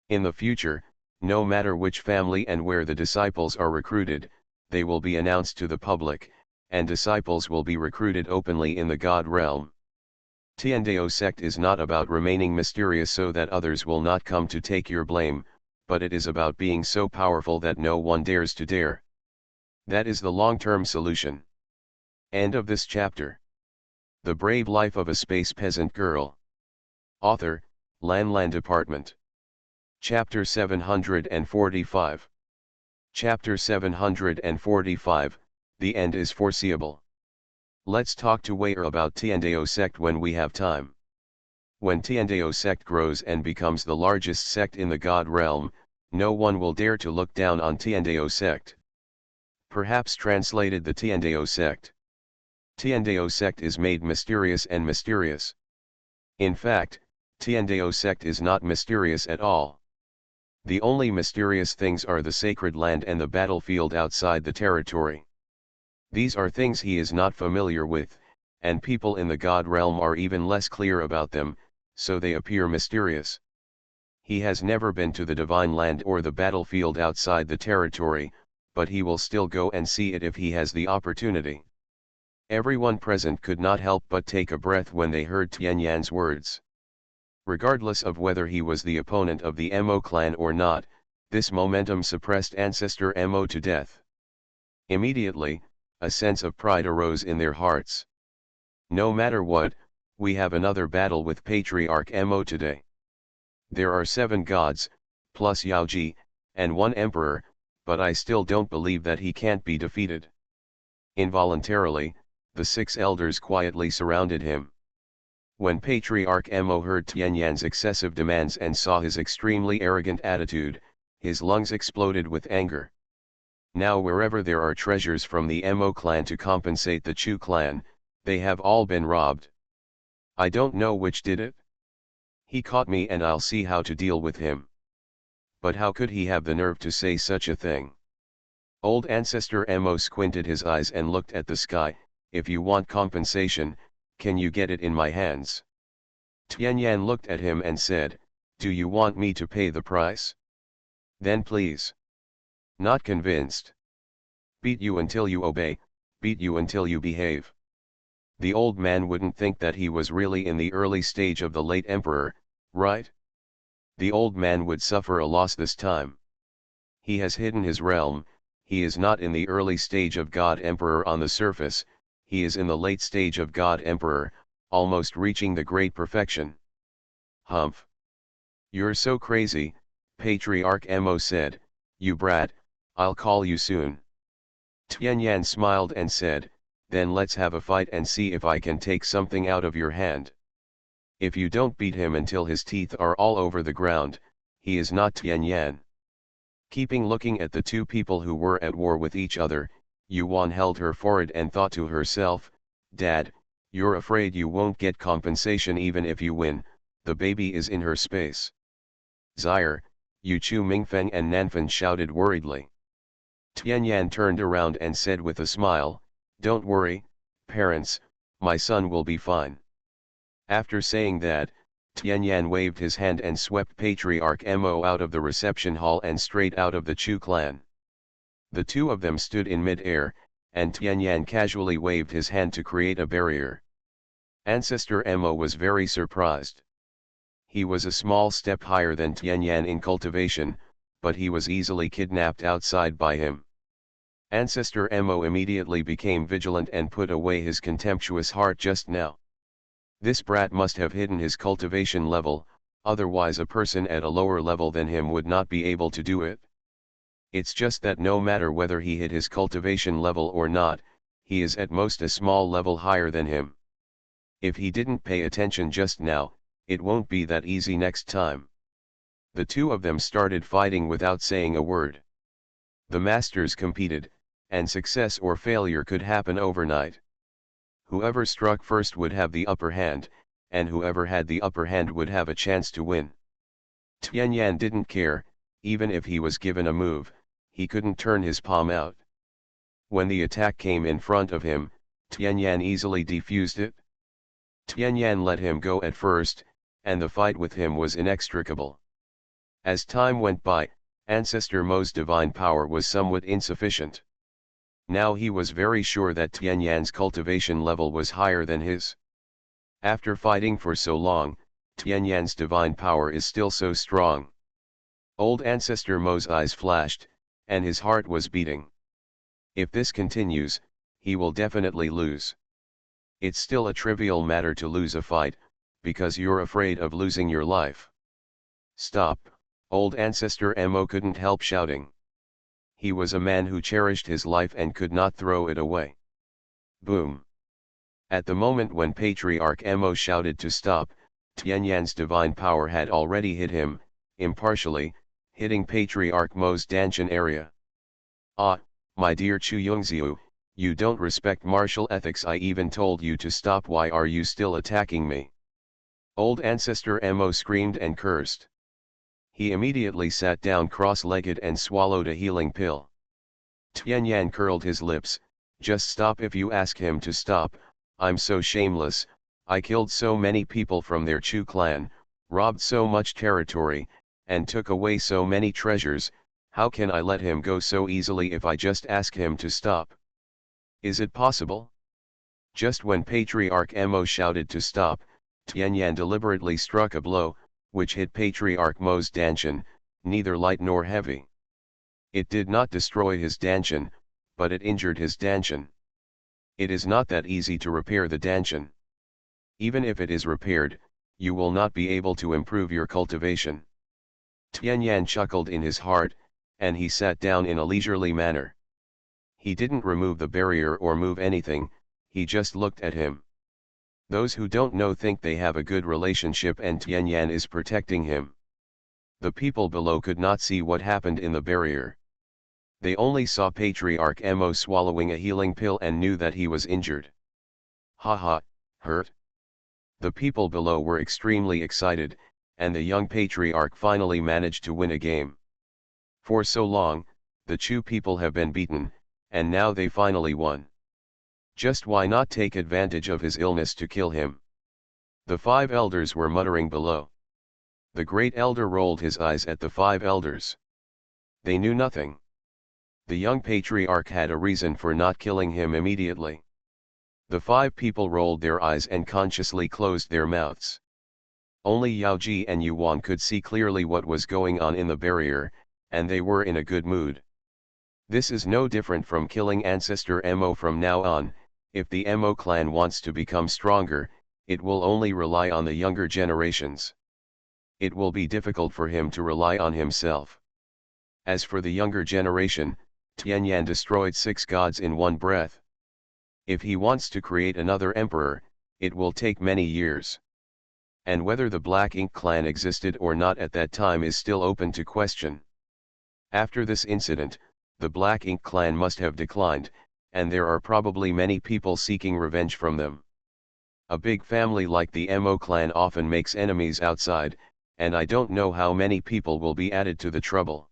In the future, no matter which family and where the disciples are recruited, they will be announced to the public, and disciples will be recruited openly in the God realm. Tiandao sect is not about remaining mysterious so that others will not come to take your blame, but it is about being so powerful that no one dares to dare. That is the long-term solution. End of this chapter. The Brave Life of a Space Peasant Girl. Author, Lan Department. Chapter 745. Chapter 745, The End is Foreseeable. Let's talk to Wei about Tiandao sect when we have time. When Tiandao sect grows and becomes the largest sect in the God realm, no one will dare to look down on Tiandao sect. Perhaps translated the Tiandao sect. Tiandao sect is made mysterious and mysterious. In fact, Tiandao sect is not mysterious at all. The only mysterious things are the sacred land and the battlefield outside the territory. These are things he is not familiar with, and people in the God realm are even less clear about them, so they appear mysterious. He has never been to the divine land or the battlefield outside the territory, but he will still go and see it if he has the opportunity. Everyone present could not help but take a breath when they heard Tianyan's words. Regardless of whether he was the opponent of the Mo clan or not, this momentum suppressed ancestor Mo to death. Immediately, a sense of pride arose in their hearts. No matter what, we have another battle with Patriarch Mo today. There are 7 gods, plus Yaoji, and 1 emperor, but I still don't believe that he can't be defeated. Involuntarily, the 6 elders quietly surrounded him. When Patriarch Mo heard Tianyan's excessive demands and saw his extremely arrogant attitude, his lungs exploded with anger. Now wherever there are treasures from the Mo clan to compensate the Chu clan, they have all been robbed. I don't know which did it. He caught me and I'll see how to deal with him. But how could he have the nerve to say such a thing? Old ancestor Mo squinted his eyes and looked at the sky. If you want compensation, can you get it in my hands? Tianyan looked at him and said, do you want me to pay the price? Then please. Not convinced. Beat you until you obey, beat you until you behave. The old man wouldn't think that he was really in the early stage of the late emperor, right? The old man would suffer a loss this time. He has hidden his realm, he is not in the early stage of God Emperor on the surface, he is in the late stage of God Emperor, almost reaching the great perfection. Humph. You're so crazy, Patriarch Mo said, you brat, I'll call you soon. Tianyan smiled and said, then let's have a fight and see if I can take something out of your hand. If you don't beat him until his teeth are all over the ground, he is not Tianyan. Keeping looking at the 2 people who were at war with each other, Yuan held her forehead and thought to herself, Dad, you're afraid you won't get compensation even if you win, the baby is in her space. Zaire, Yu Chu Mingfeng and Nanfan shouted worriedly. Tianyan turned around and said with a smile, don't worry, parents, my son will be fine. After saying that, Tianyan waved his hand and swept Patriarch Mo out of the reception hall and straight out of the Chu clan. The 2 of them stood in mid-air, and Tianyan casually waved his hand to create a barrier. Ancestor Mo was very surprised. He was a small step higher than Tianyan in cultivation, but he was easily kidnapped outside by him. Ancestor Mo immediately became vigilant and put away his contemptuous heart just now. This brat must have hidden his cultivation level, otherwise a person at a lower level than him would not be able to do it. It's just that no matter whether he hid his cultivation level or not, he is at most a small level higher than him. If he didn't pay attention just now, it won't be that easy next time. The two of them started fighting without saying a word. The masters competed, and success or failure could happen overnight. Whoever struck first would have the upper hand, and whoever had the upper hand would have a chance to win. Tianyan didn't care, even if he was given a move, he couldn't turn his palm out. When the attack came in front of him, Tianyan easily defused it. Tianyan let him go at first, and the fight with him was inextricable. As time went by, Ancestor Mo's divine power was somewhat insufficient. Now he was very sure that Tianyan's cultivation level was higher than his. After fighting for so long, Tianyan's divine power is still so strong. Old Ancestor Mo's eyes flashed, and his heart was beating. If this continues, he will definitely lose. It's still a trivial matter to lose a fight, because you're afraid of losing your life. Stop, old Ancestor Mo couldn't help shouting. He was a man who cherished his life and could not throw it away. Boom. At the moment when Patriarch Mo shouted to stop, Tianyan's divine power had already hit him, impartially, hitting Patriarch Mo's Danshan area. Ah, my dear Chu Yongziu, you don't respect martial ethics. I even told you to stop. Why are you still attacking me? Old Ancestor Mo screamed and cursed. He immediately sat down cross-legged and swallowed a healing pill. Tianyan curled his lips. Just stop. If you ask him to stop, I'm so shameless. I killed so many people from their Chu clan, robbed so much territory, and took away so many treasures. How can I let him go so easily if I just ask him to stop? Is it possible? Just when Patriarch Mo shouted to stop, Tianyan deliberately struck a blow, which hit Patriarch Mo's Danshan, neither light nor heavy. It did not destroy his Danshan, but it injured his Danshan. It is not that easy to repair the Danshan. Even if it is repaired, you will not be able to improve your cultivation. Tianyan chuckled in his heart, and he sat down in a leisurely manner. He didn't remove the barrier or move anything, he just looked at him. Those who don't know think they have a good relationship and Tianyan is protecting him. The people below could not see what happened in the barrier. They only saw Patriarch Mo swallowing a healing pill and knew that he was injured. Haha, hurt? The people below were extremely excited, and the young Patriarch finally managed to win a game. For so long, the Chu people have been beaten, and now they finally won. Just why not take advantage of his illness to kill him? The 5 elders were muttering below. The great elder rolled his eyes at the 5 elders. They knew nothing. The young patriarch had a reason for not killing him immediately. The 5 people rolled their eyes and consciously closed their mouths. Only Yao Ji and Yuan could see clearly what was going on in the barrier, and they were in a good mood. This is no different from killing Ancestor Mo from now on. If the Mo clan wants to become stronger, it will only rely on the younger generations. It will be difficult for him to rely on himself. As for the younger generation, Tianyan destroyed 6 gods in one breath. If he wants to create another emperor, it will take many years. And whether the Black Ink clan existed or not at that time is still open to question. After this incident, the Black Ink clan must have declined, and there are probably many people seeking revenge from them. A big family like the Mo clan often makes enemies outside, and I don't know how many people will be added to the trouble.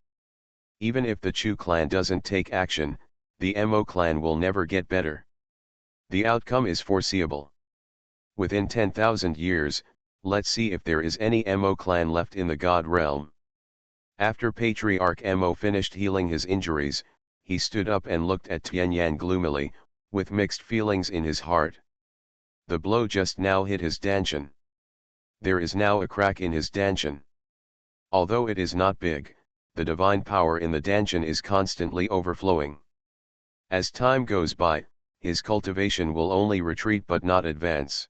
Even if the Chu clan doesn't take action, the Mo clan will never get better. The outcome is foreseeable. Within 10,000 years, let's see if there is any Mo clan left in the God realm. After Patriarch Mo finished healing his injuries, he stood up and looked at Tianyan gloomily, with mixed feelings in his heart. The blow just now hit his dantian. There is now a crack in his dantian. Although it is not big, the divine power in the dantian is constantly overflowing. As time goes by, his cultivation will only retreat but not advance.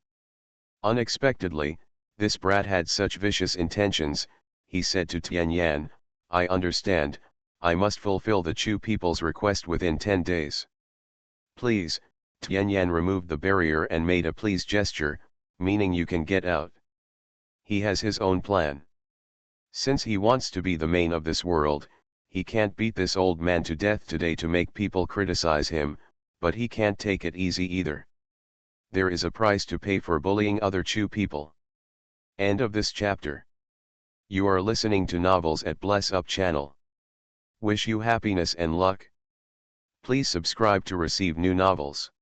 Unexpectedly, this brat had such vicious intentions. He said to Tianyan, "I understand, I must fulfill the Chu people's request within 10 days. Please." Tianyan removed the barrier and made a please gesture, meaning you can get out. He has his own plan. Since he wants to be the main of this world, he can't beat this old man to death today to make people criticize him, but he can't take it easy either. There is a price to pay for bullying other Chu people. End of this chapter. You are listening to Novels at Bless Up channel. Wish you happiness and luck. Please subscribe to receive new novels.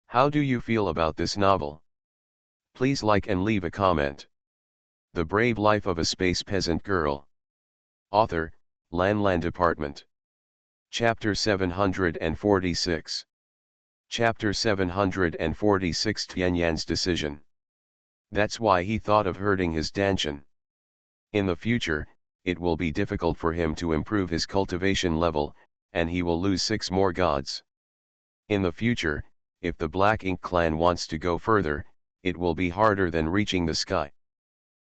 How do you feel about this novel? Please like and leave a comment. The Brave Life of a Space Peasant Girl. Author, Lan Department. Chapter 746. Chapter 746 Tianyan's Decision. That's why he thought of hurting his dantian. In the future, it will be difficult for him to improve his cultivation level, and he will lose 6 more gods. In the future, if the Black Ink clan wants to go further, it will be harder than reaching the sky.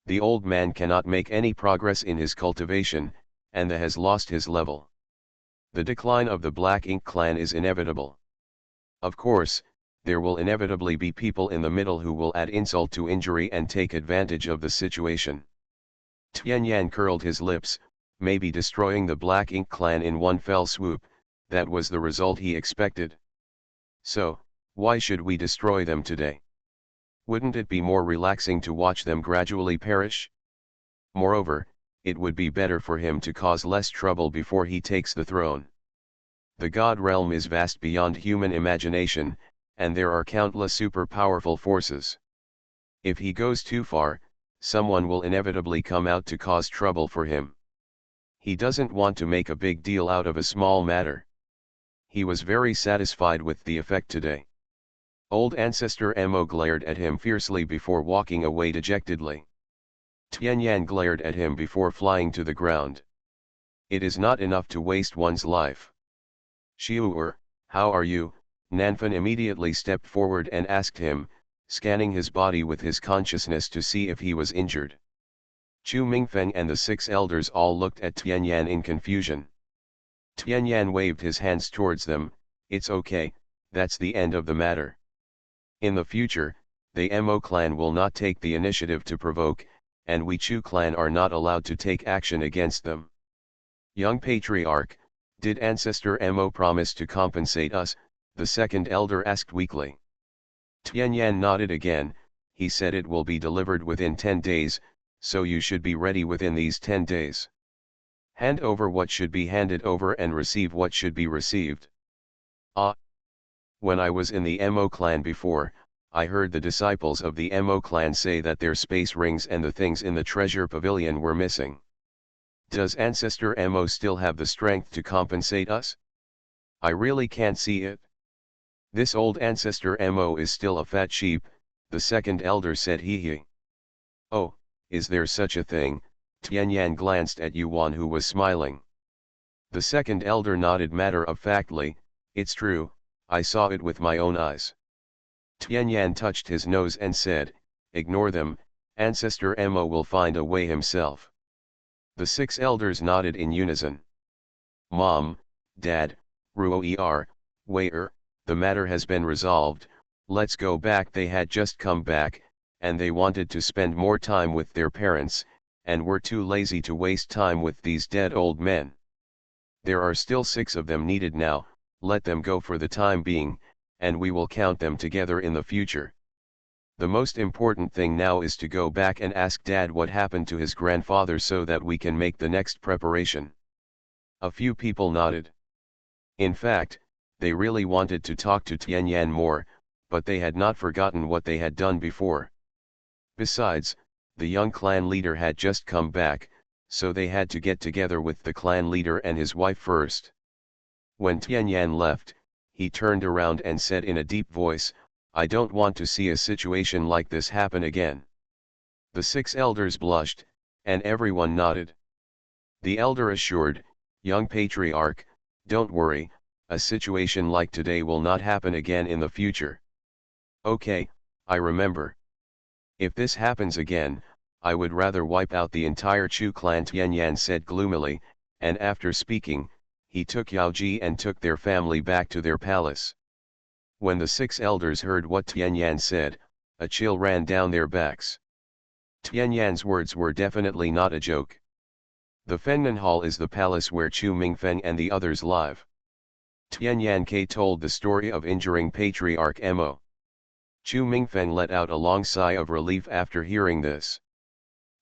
The old man cannot make any progress in his cultivation, and has lost his level. The decline of the Black Ink clan is inevitable. Of course, there will inevitably be people in the middle who will add insult to injury and take advantage of the situation. Tianyan curled his lips, maybe destroying the Black Ink clan in one fell swoop. That was the result he expected. So, why should we destroy them today? Wouldn't it be more relaxing to watch them gradually perish? Moreover, it would be better for him to cause less trouble before he takes the throne. The God realm is vast beyond human imagination, and there are countless super-powerful forces. If he goes too far, someone will inevitably come out to cause trouble for him. He doesn't want to make a big deal out of a small matter. He was very satisfied with the effect today. Old Ancestor Mo glared at him fiercely before walking away dejectedly. Tianyan glared at him before flying to the ground. It is not enough to waste one's life. Xiu'er, how are you? Nanfan immediately stepped forward and asked him, scanning his body with his consciousness to see if he was injured. Chu Mingfeng and the 6 elders all looked at Tianyan in confusion. Tianyan waved his hands towards them. It's okay, that's the end of the matter. In the future, the Mo clan will not take the initiative to provoke, and we Chu clan are not allowed to take action against them. Young Patriarch, did Ancestor Mo promise to compensate us? The 2nd elder asked weakly. Tianyan nodded again. He said it will be delivered within 10 days, so you should be ready within these 10 days. Hand over what should be handed over and receive what should be received. Ah! When I was in the Mo clan before, I heard the disciples of the Mo clan say that their space rings and the things in the treasure pavilion were missing. Does Ancestor Mo still have the strength to compensate us? I really can't see it. This old Ancestor Mo is still a fat sheep, the 2nd elder said he. Oh, is there such a thing? Tianyan glanced at Yuan who was smiling. The 2nd elder nodded matter-of-factly. It's true, I saw it with my own eyes. Tianyan touched his nose and said, ignore them, Ancestor Mo will find a way himself. The 6 elders nodded in unison. Mom, Dad, Ruoer, Waiter, the matter has been resolved, let's go back. They had just come back, and they wanted to spend more time with their parents, and were too lazy to waste time with these dead old men. There are still 6 of them needed now, let them go for the time being, and we will count them together in the future. The most important thing now is to go back and ask Dad what happened to his grandfather so that we can make the next preparation. A few people nodded. In fact, they really wanted to talk to Tianyan more, but they had not forgotten what they had done before. Besides, the young clan leader had just come back, so they had to get together with the clan leader and his wife first. When Tianyan left, he turned around and said in a deep voice, "I don't want to see a situation like this happen again." The 6 elders blushed, and everyone nodded. The elder assured, "Young patriarch, don't worry, a situation like today will not happen again in the future." "Okay, I remember. If this happens again, I would rather wipe out the entire Chu clan," Tianyan said gloomily, and after speaking, he took Yaoji and took their family back to their palace. When the 6 elders heard what Tianyan said, a chill ran down their backs. Tianyan's words were definitely not a joke. The Fengnan Hall is the palace where Chu Mingfeng and the others live. Tianyan Ke told the story of injuring Patriarch Mo. Chu Mingfeng let out a long sigh of relief after hearing this.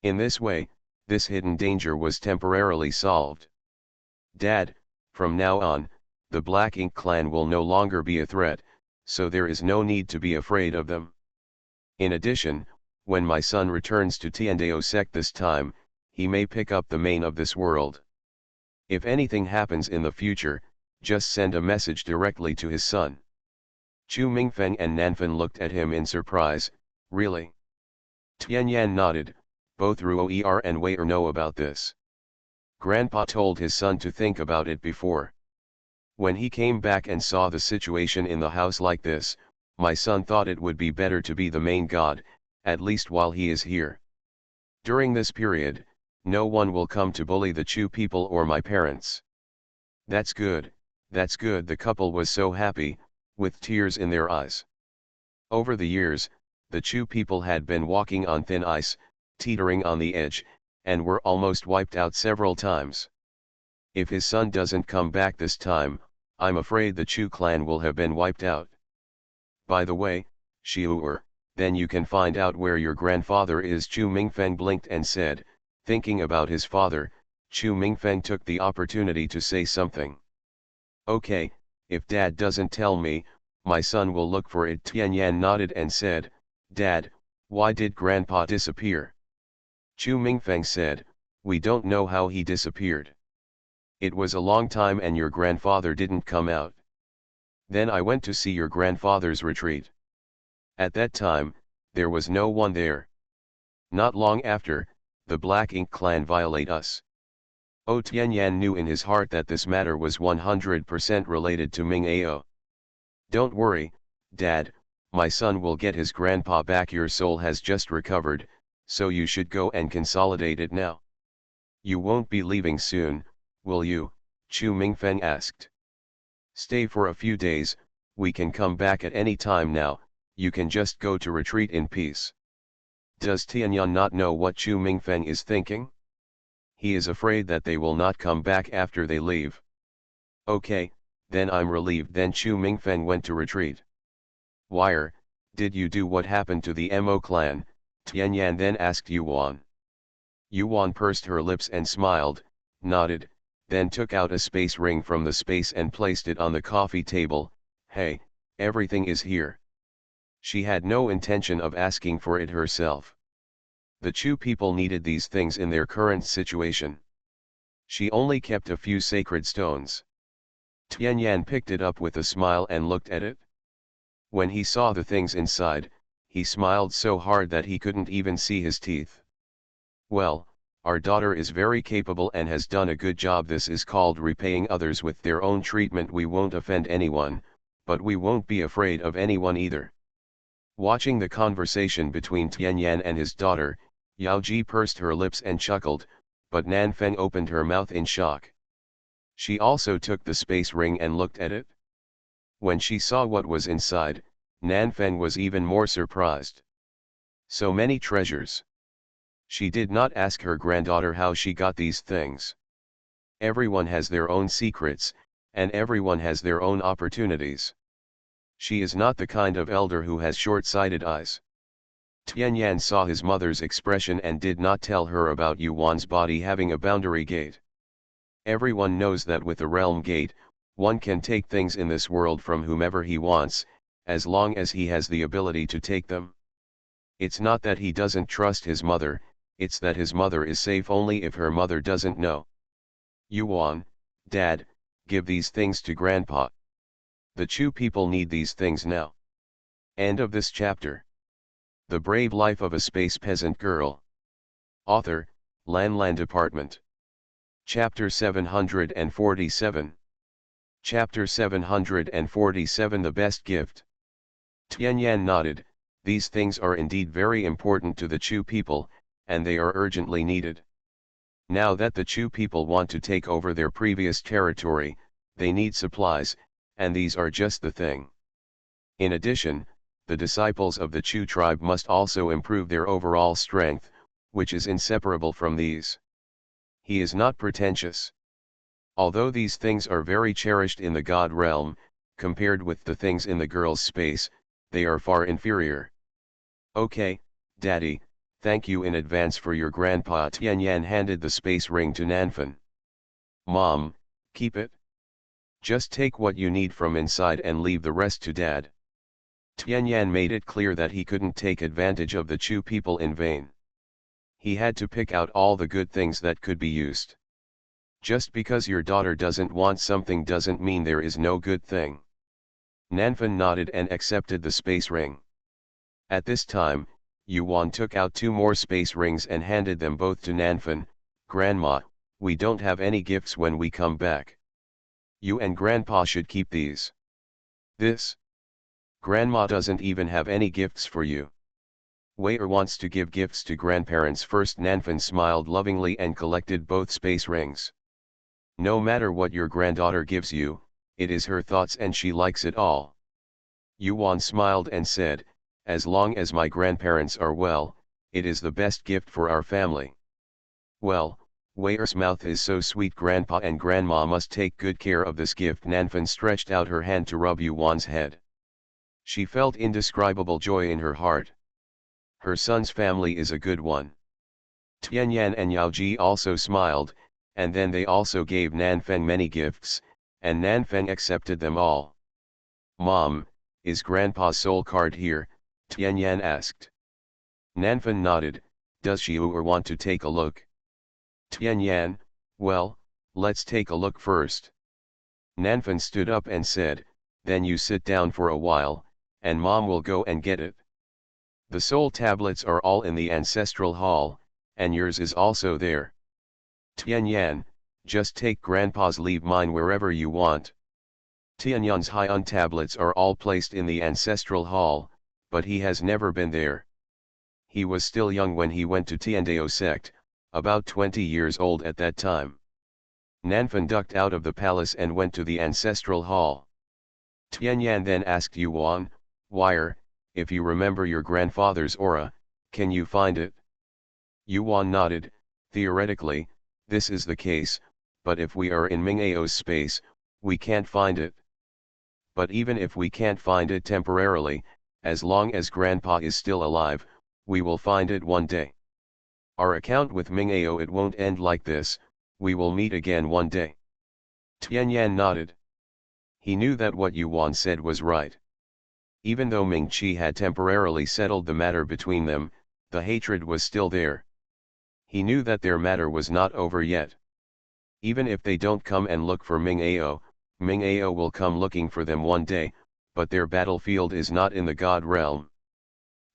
In this way, this hidden danger was temporarily solved. "Dad, from now on, the Black Ink clan will no longer be a threat, so there is no need to be afraid of them. In addition, when my son returns to Tiandao sect this time, he may pick up the mane of this world. If anything happens in the future, just send a message directly to his son." Chu Mingfeng and Nanfan looked at him in surprise. "Really?" Tianyan nodded. "Both Ruoer and Wei'er know about this. Grandpa told his son to think about it before. When he came back and saw the situation in the house like this, my son thought it would be better to be the main god, at least while he is here. During this period, no one will come to bully the Chu people or my parents." That's good, that's good." The couple was so happy, with tears in their eyes. Over the years, the Chu people had been walking on thin ice, teetering on the edge, and were almost wiped out several times. If his son doesn't come back this time, I'm afraid the Chu clan will have been wiped out. By the way, Xiu'er, then you can find out where your grandfather is." Chu Mingfeng blinked and said, thinking about his father. Chu Mingfeng took the opportunity to say something. "Okay, if Dad doesn't tell me, my son will look for it." Tianyan nodded and said, "Dad, why did Grandpa disappear?" Chu Mingfeng said, "We don't know how he disappeared. It was a long time and your grandfather didn't come out. Then I went to see your grandfather's retreat. At that time, there was no one there. Not long after, the Black Ink clan violate us." Oh, Tianyan knew in his heart that this matter was 100% related to Ming Ao. "Don't worry, Dad, my son will get his grandpa back. Your soul has just recovered, so you should go and consolidate it now. You won't be leaving soon, will you?" Chu Mingfeng asked. "Stay for a few days, we can come back at any time now, you can just go to retreat in peace." Does Tianyan not know what Chu Mingfeng is thinking? He is afraid that they will not come back after they leave. "Okay, then I'm relieved." Then Chu Mingfeng went to retreat. "Wire, did you do what happened to the Mo clan?" Tianyan then asked Yuan. Yuan pursed her lips and smiled, nodded, then took out a space ring from the space and placed it on the coffee table. "Hey, everything is here." She had no intention of asking for it herself. The Chu people needed these things in their current situation. She only kept a few sacred stones. Tianyan picked it up with a smile and looked at it. When he saw the things inside, he smiled so hard that he couldn't even see his teeth. "Well, our daughter is very capable and has done a good job. This is called repaying others with their own treatment. We won't offend anyone, but we won't be afraid of anyone either." Watching the conversation between Tianyan and his daughter, Yaoji pursed her lips and chuckled, but Nanfeng opened her mouth in shock. She also took the space ring and looked at it. When she saw what was inside, Nanfeng was even more surprised. So many treasures. She did not ask her granddaughter how she got these things. Everyone has their own secrets, and everyone has their own opportunities. She is not the kind of elder who has short-sighted eyes. Tianyan saw his mother's expression and did not tell her about Yuan's body having a boundary gate. Everyone knows that with a realm gate, one can take things in this world from whomever he wants, as long as he has the ability to take them. It's not that he doesn't trust his mother, it's that his mother is safe only if her mother doesn't know. "Yuan, Dad, Give these things to Grandpa. The Chu people need these things now. End of this chapter. The Brave Life of a Space Peasant Girl. Author, Lan Department. Chapter 747. Chapter 747 The Best Gift. Tianyan nodded. These things are indeed very important to the Chu people, and they are urgently needed. Now that the Chu people want to take over their previous territory, they need supplies, and these are just the thing. In addition, the disciples of the Chu tribe must also improve their overall strength, which is inseparable from these. He is not pretentious. Although these things are very cherished in the God realm, compared with the things in the girl's space, they are far inferior. Okay, Daddy, thank you in advance for your grandpa. Tianyan handed the space ring to Nanfan. Mom, keep it. Just take what you need from inside and leave the rest to Dad. Tianyan made it clear that he couldn't take advantage of the Chu people in vain. He had to pick out all the good things that could be used. Just because your daughter doesn't want something doesn't mean there is no good thing. Nanfan nodded and accepted the space ring. At this time, Yuan took out 2 more space rings and handed them both to Nanfan. Grandma, we don't have any gifts when we come back. You and Grandpa should keep these. This? Grandma doesn't even have any gifts for you. Wei-er wants to give gifts to grandparents first. Nanfan smiled lovingly and collected both space rings. No matter what your granddaughter gives you, it is her thoughts and she likes it all. Yuan smiled and said, as long as my grandparents are well, it is the best gift for our family. Well, Wei-er's mouth is so sweet. Grandpa and Grandma must take good care of this gift. Nanfan stretched out her hand to rub Yuan's head. She felt indescribable joy in her heart. Her son's family is a good one. Tianyan and Yaoji also smiled, and then they also gave Nanfan many gifts, and Nanfan accepted them all. Mom, is Grandpa's soul card here? Tianyan asked. Nanfan nodded. Does Xiu'er want to take a look? Tianyan, well, let's take a look first. Nanfan stood up and said, then you sit down for a while, and Mom will go and get it. The soul tablets are all in the ancestral hall, and yours is also there. Tianyan, just take Grandpa's, leave mine wherever you want. Tianyan's Haiyan tablets are all placed in the ancestral hall, but he has never been there. He was still young when he went to Tiandao sect, about 20 years old at that time. Nanfan ducked out of the palace and went to the ancestral hall. Tianyan then asked Yuan, Wire, if you remember your grandfather's aura, can you find it? Yuan nodded. Theoretically, this is the case, but if we are in Ming-Ao's space, we can't find it. But even if we can't find it temporarily, as long as Grandpa is still alive, we will find it one day. Our account with Ming-Ao, it won't end like this, we will meet again one day. Tianyan nodded. He knew that what Yuan said was right. Even though Ming-Chi had temporarily settled the matter between them, the hatred was still there. He knew that their matter was not over yet. Even if they don't come and look for Ming-Ao, Ming-Ao will come looking for them one day, but their battlefield is not in the God realm.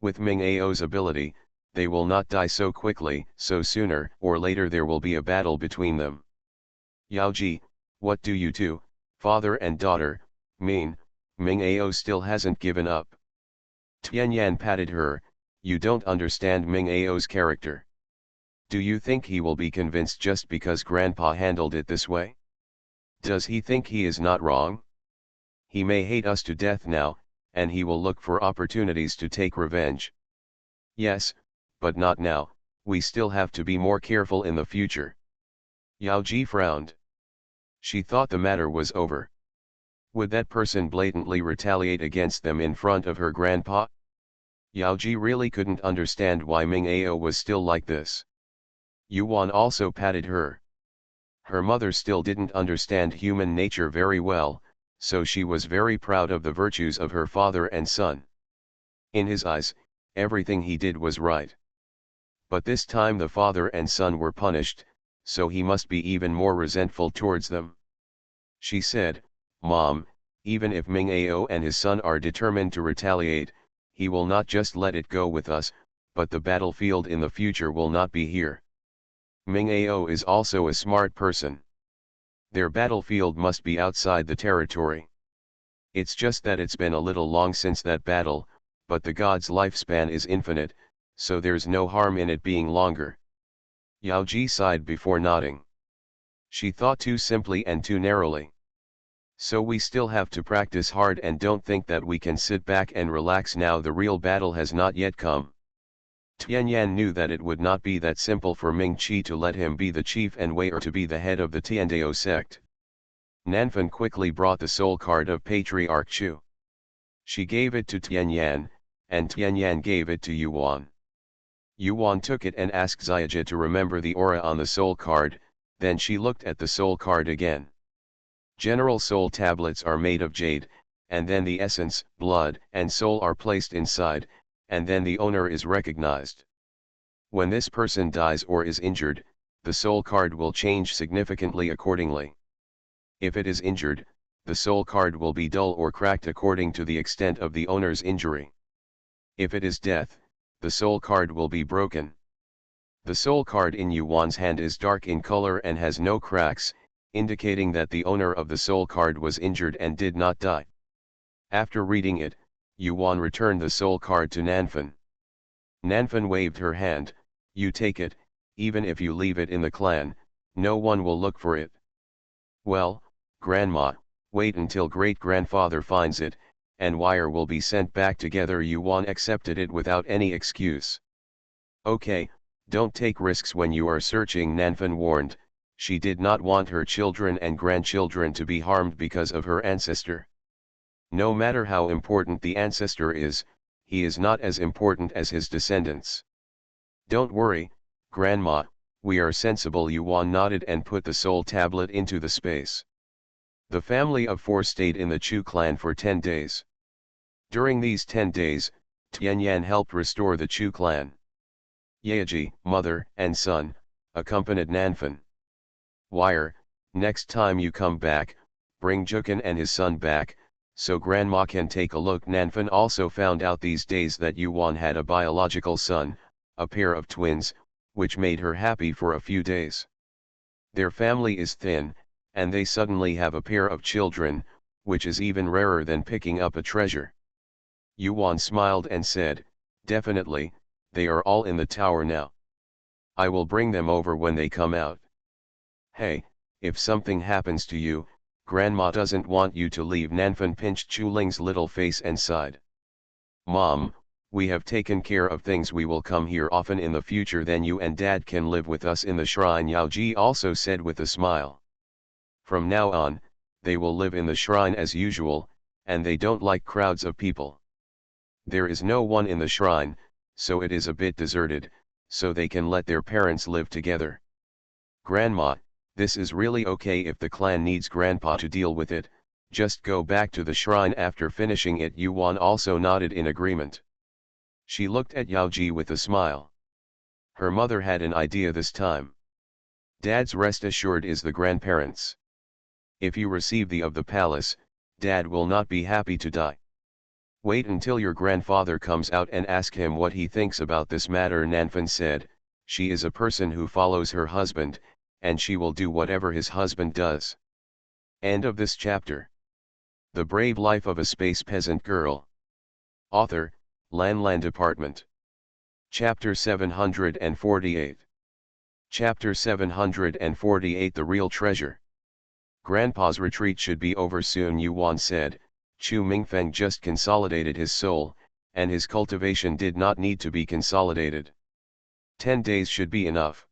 With Ming-Ao's ability, they will not die so quickly, so sooner or later there will be a battle between them. Yaoji, what do you two, father and daughter, mean? Ming-Ao still hasn't given up. Tianyan patted her. You don't understand Ming-Ao's character. Do you think he will be convinced just because Grandpa handled it this way? Does he think he is not wrong? He may hate us to death now, and he will look for opportunities to take revenge. Yes, but not now, we still have to be more careful in the future. Yaoji frowned. She thought the matter was over. Would that person blatantly retaliate against them in front of her grandpa? Yaoji really couldn't understand why Ming-Ao was still like this. Yuan also patted her. Her mother still didn't understand human nature very well, so she was very proud of the virtues of her father and son. In his eyes, everything he did was right. But this time the father and son were punished, so he must be even more resentful towards them. She said, "Mom, even if Ming Ao and his son are determined to retaliate, he will not just let it go with us, but the battlefield in the future will not be here. Ming Ao is also a smart person. Their battlefield must be outside the territory. It's just that it's been a little long since that battle, but the god's lifespan is infinite, so there's no harm in it being longer." Yao Ji sighed before nodding. She thought too simply and too narrowly. So we still have to practice hard and don't think that we can sit back and relax now the real battle has not yet come. Tianyan knew that it would not be that simple for Ming Qi to let him be the chief and Wei Er to be the head of the Tiandao sect. Nanfan quickly brought the soul card of Patriarch Chu. She gave it to Tianyan, and Tianyan gave it to Yuan. Yuan took it and asked Xiaojia to remember the aura on the soul card, then she looked at the soul card again. General soul tablets are made of jade, and then the essence, blood, and soul are placed inside, and then the owner is recognized. When this person dies or is injured, the soul card will change significantly accordingly. If it is injured, the soul card will be dull or cracked according to the extent of the owner's injury. If it is death, the soul card will be broken. The soul card in Yuan's hand is dark in color and has no cracks, indicating that the owner of the soul card was injured and did not die. After reading it, Yuan returned the soul card to Nanfan. Nanfan waved her hand, "You take it, even if you leave it in the clan, no one will look for it." "Well, Grandma, wait until great-grandfather finds it, and wire will be sent back together." Yuan accepted it without any excuse. "Okay, don't take risks when you are searching," Nanfan warned. She did not want her children and grandchildren to be harmed because of her ancestor. No matter how important the ancestor is, he is not as important as his descendants. "Don't worry, Grandma, we are sensible." Yuan nodded and put the soul tablet into the space. The family of four stayed in the Chu clan for 10 days. During these 10 days, Tianyan helped restore the Chu clan. Yaji, mother and son, accompanied Nanfan. "Wire, next time you come back, bring Jukan and his son back, so Grandma can take a look." Nanfan also found out these days that Yuan had a biological son, a pair of twins, which made her happy for a few days. Their family is thin, and they suddenly have a pair of children, which is even rarer than picking up a treasure. Yuan smiled and said, "Definitely, they are all in the tower now. I will bring them over when they come out. Hey, if something happens to you, Grandma doesn't want you to leave." Nanfan pinched Chuling's little face and sighed. "Mom, we have taken care of things. We will come here often in the future, then you and Dad can live with us in the shrine," Yao Ji also said with a smile. From now on, they will live in the shrine as usual, and they don't like crowds of people. There is no one in the shrine, so it is a bit deserted, so they can let their parents live together. "Grandma, this is really okay. If the clan needs Grandpa to deal with it, just go back to the shrine after finishing it." Yuan also nodded in agreement. She looked at Yao Ji with a smile. Her mother had an idea this time. Dad's rest assured is the grandparents. If you receive the of the palace, Dad will not be happy to die. Wait until your grandfather comes out and ask him what he thinks about this matter." Nanfan said, "She is a person who follows her husband, and she will do whatever his husband does." End of this chapter. The Brave Life of a Space Peasant Girl. Author, Lan Department. Chapter 748. Chapter 748. The Real Treasure. Grandpa's retreat should be over soon, Yuan said. Chu Mingfeng just consolidated his soul, and his cultivation did not need to be consolidated. 10 days should be enough.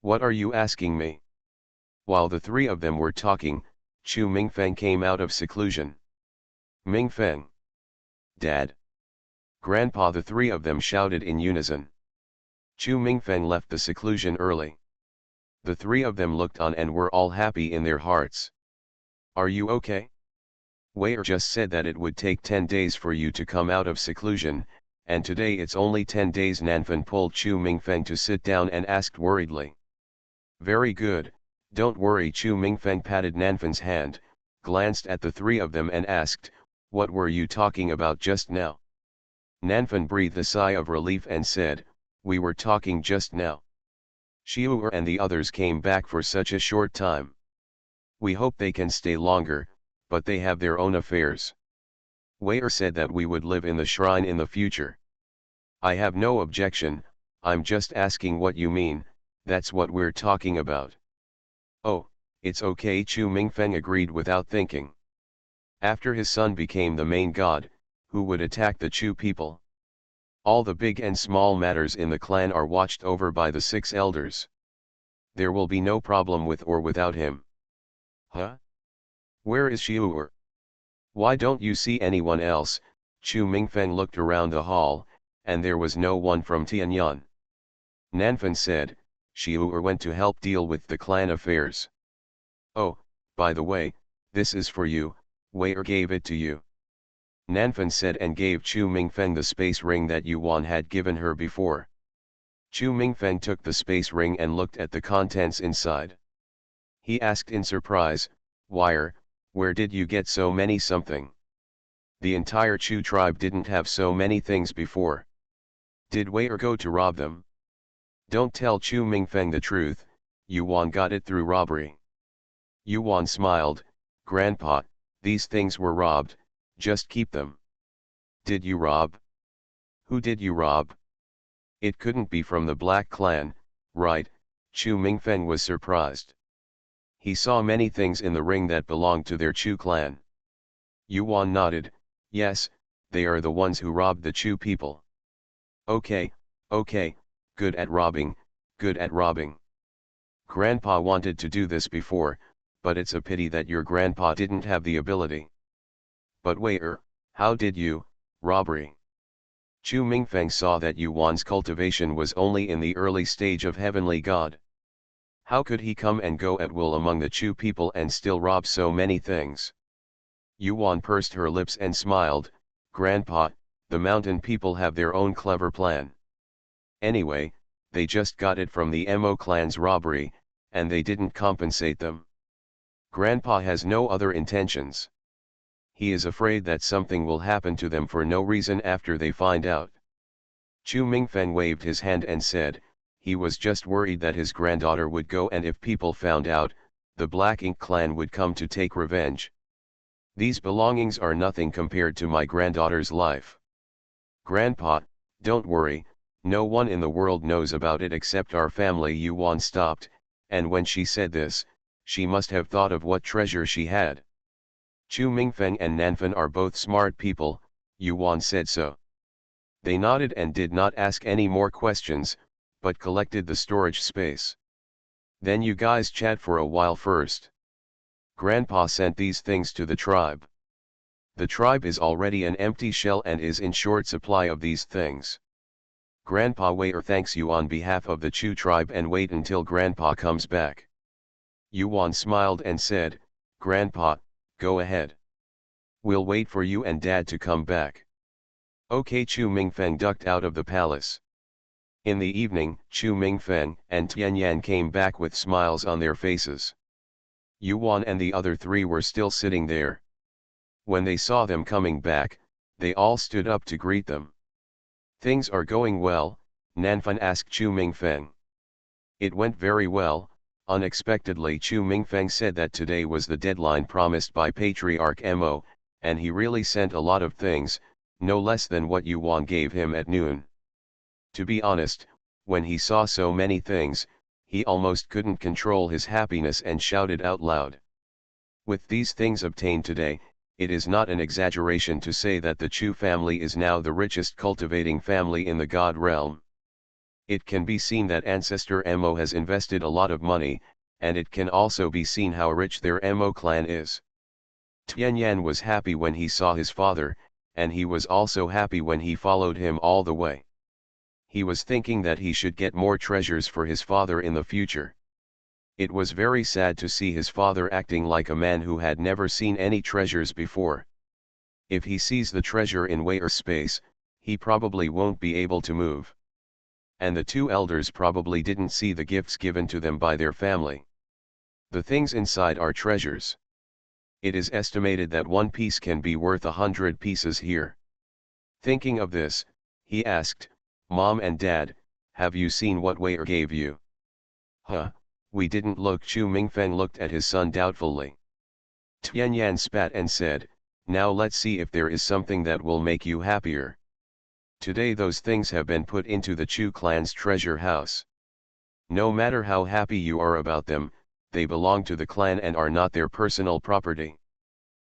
What are you asking me? While the three of them were talking, Chu Mingfeng came out of seclusion. Mingfeng. Dad. Grandpa, the three of them shouted in unison. Chu Mingfeng left the seclusion early. The three of them looked on and were all happy in their hearts. Are you okay? Wei Er just said that it would take 10 days for you to come out of seclusion, and today it's only 10 days. Nanfan pulled Chu Mingfeng to sit down and asked worriedly. Very good, Don't worry. Chu Mingfeng patted Nanfan's hand, glanced at the three of them and asked, what were you talking about just now? Nanfan breathed a sigh of relief and said, we were talking just now. Xiu'er and the others came back for such a short time. We hope they can stay longer, but they have their own affairs. Wei said that we would live in the shrine in the future. I have no objection, I'm just asking what you mean, that's what we're talking about. Oh, it's okay. Chu Mingfeng agreed without thinking. After his son became the main god, who would attack the Chu people? All the big and small matters in the clan are watched over by the 6 elders. There will be no problem with or without him. Huh? Where is Xiu'er? Why don't you see anyone else? Chu Mingfeng looked around the hall, and there was no one from Tianyan. Nanfan said, Xiu'er went to help deal with the clan affairs. Oh, by the way, this is for you, Wei gave it to you. Nanfan said and gave Chu Mingfeng the space ring that Yuan had given her before. Chu Mingfeng took the space ring and looked at the contents inside. He asked in surprise, Wire, where did you get so many something? The entire Chu tribe didn't have so many things before. Did Wei go to rob them? Don't tell Chu Mingfeng the truth, Yuan got it through robbery. Yuan smiled, Grandpa, these things were robbed, just keep them. Did you rob? Who did you rob? It couldn't be from the Black Clan, right? Chu Mingfeng was surprised. He saw many things in the ring that belonged to their Chu clan. Yuan nodded, yes, they are the ones who robbed the Chu people. Okay, good at robbing, good at robbing. Grandpa wanted to do this before, but it's a pity that your grandpa didn't have the ability. But wait, how did you, robbery? Chu Mingfeng saw that Yuan's cultivation was only in the early stage of heavenly god. How could he come and go at will among the Chu people and still rob so many things? Yuan pursed her lips and smiled, Grandpa, the mountain people have their own clever plan. Anyway, they just got it from the Mo clan's robbery, and they didn't compensate them. Grandpa has no other intentions. He is afraid that something will happen to them for no reason after they find out. Chu Mingfeng waved his hand and said, he was just worried that his granddaughter would go, and if people found out, the Black Ink clan would come to take revenge. These belongings are nothing compared to my granddaughter's life. Grandpa, don't worry, no one in the world knows about it except our family. Yuan stopped, and when she said this, she must have thought of what treasure she had. Chu Mingfeng and Nanfan are both smart people, Yuan said so. They nodded and did not ask any more questions, but collected the storage space. Then you guys chat for a while first. Grandpa sent these things to the tribe. The tribe is already an empty shell and is in short supply of these things. Grandpa Wei thanks you on behalf of the Chu tribe and wait until Grandpa comes back. Yuan smiled and said, Grandpa, go ahead. We'll wait for you and Dad to come back. Okay. Chu Mingfeng ducked out of the palace. In the evening, Chu Mingfeng and Tianyan came back with smiles on their faces. Yuan and the other 3 were still sitting there. When they saw them coming back, they all stood up to greet them. Things are going well, Nanfan asked Chu Mingfeng. It went very well. Unexpectedly, Chu Mingfeng said that today was the deadline promised by Patriarch Mo, and he really sent a lot of things, no less than what Yuan gave him at noon. To be honest, when he saw so many things, he almost couldn't control his happiness and shouted out loud. With these things obtained today, it is not an exaggeration to say that the Chu family is now the richest cultivating family in the god realm. It can be seen that ancestor Mo has invested a lot of money, and it can also be seen how rich their Mo clan is. Tianyan was happy when he saw his father, and he was also happy when he followed him all the way. He was thinking that he should get more treasures for his father in the future. It was very sad to see his father acting like a man who had never seen any treasures before. If he sees the treasure in Wei's space, he probably won't be able to move. And the 2 elders probably didn't see the gifts given to them by their family. The things inside are treasures. It is estimated that one piece can be worth 100 pieces here. Thinking of this, he asked, Mom and Dad, have you seen what Wei gave you? Huh, we didn't look. Chu Mingfeng looked at his son doubtfully. Tianyan spat and said, now let's see if there is something that will make you happier. Today those things have been put into the Chu clan's treasure house. No matter how happy you are about them, they belong to the clan and are not their personal property.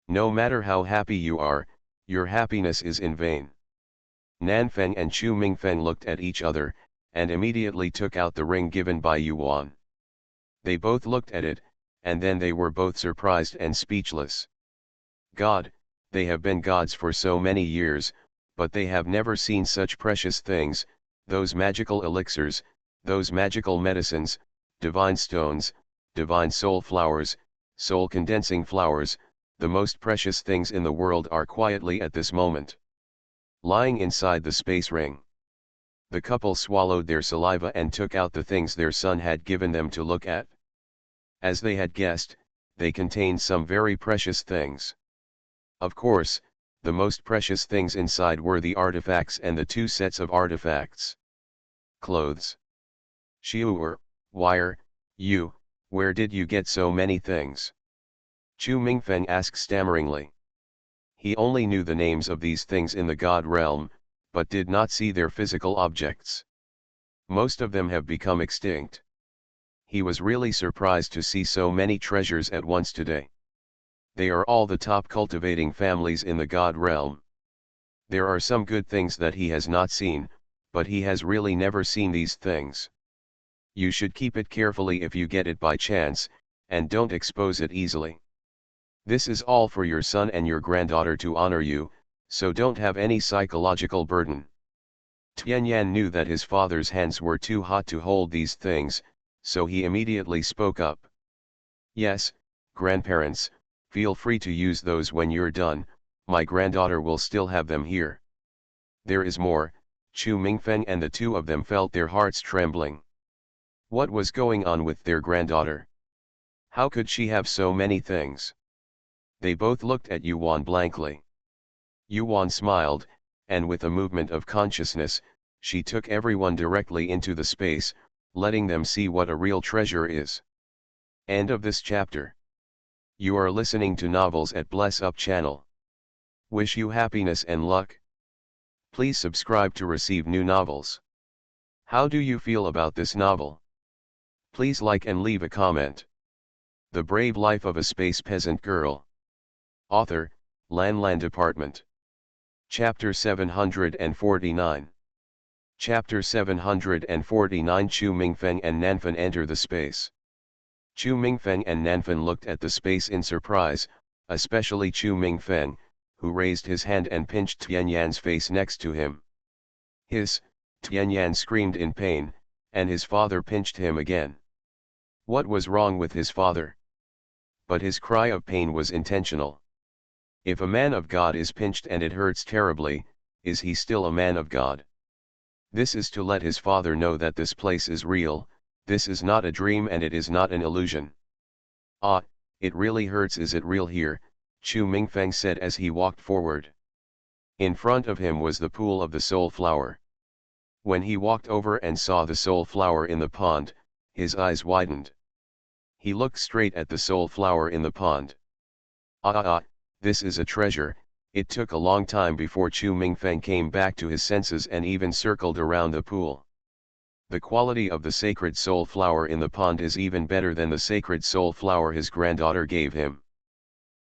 No matter how happy you are, your happiness is in vain. Nanfeng and Chu Mingfeng looked at each other, and immediately took out the ring given by Yuan. They both looked at it, and then they were both surprised and speechless. God, they have been gods for so many years, but they have never seen such precious things, those magical elixirs, those magical medicines, divine stones, divine soul flowers, soul condensing flowers, the most precious things in the world are quietly at this moment lying inside the space ring. The couple swallowed their saliva and took out the things their son had given them to look at. As they had guessed, they contained some very precious things. Of course, the most precious things inside were the artifacts and the 2 sets of artifacts. Clothes. Xiu'er, wire, where did you get so many things? Chu Mingfeng asked stammeringly. He only knew the names of these things in the God realm, but did not see their physical objects. Most of them have become extinct. He was really surprised to see so many treasures at once today. They are all the top cultivating families in the God realm. There are some good things that he has not seen, but he has really never seen these things. You should keep it carefully if you get it by chance, and don't expose it easily. This is all for your son and your granddaughter to honor you, so don't have any psychological burden. Tianyan knew that his father's hands were too hot to hold these things, so he immediately spoke up. Yes, grandparents, feel free to use those when you're done, my granddaughter will still have them here. There is more. Chu Mingfeng and the 2 of them felt their hearts trembling. What was going on with their granddaughter? How could she have so many things? They both looked at Yuan blankly. Yuan smiled, and with a movement of consciousness, she took everyone directly into the space, letting them see what a real treasure is. End of this chapter. You are listening to Novels at Bless Up channel. Wish you happiness and luck. Please subscribe to receive new novels. How do you feel about this novel? Please like and leave a comment. The Brave Life of a Space Peasant Girl. Author, Lan Department. Chapter 749. Chapter 749. Chu Mingfeng and Nanfeng enter the space. Chu Mingfeng and Nanfeng looked at the space in surprise, especially Chu Mingfeng, who raised his hand and pinched Tianyan's face next to him. Tianyan screamed in pain, and his father pinched him again. What was wrong with his father? But his cry of pain was intentional. If a man of God is pinched and it hurts terribly, is he still a man of God? This is to let his father know that this place is real, this is not a dream and it is not an illusion. Ah, it really hurts. Is it real here? Chu Mingfeng said as he walked forward. In front of him was the pool of the soul flower. When he walked over and saw the soul flower in the pond, his eyes widened. He looked straight at the soul flower in the pond. This is a treasure. It took a long time before Chu Mingfeng came back to his senses and even circled around the pool. The quality of the sacred soul flower in the pond is even better than the sacred soul flower his granddaughter gave him.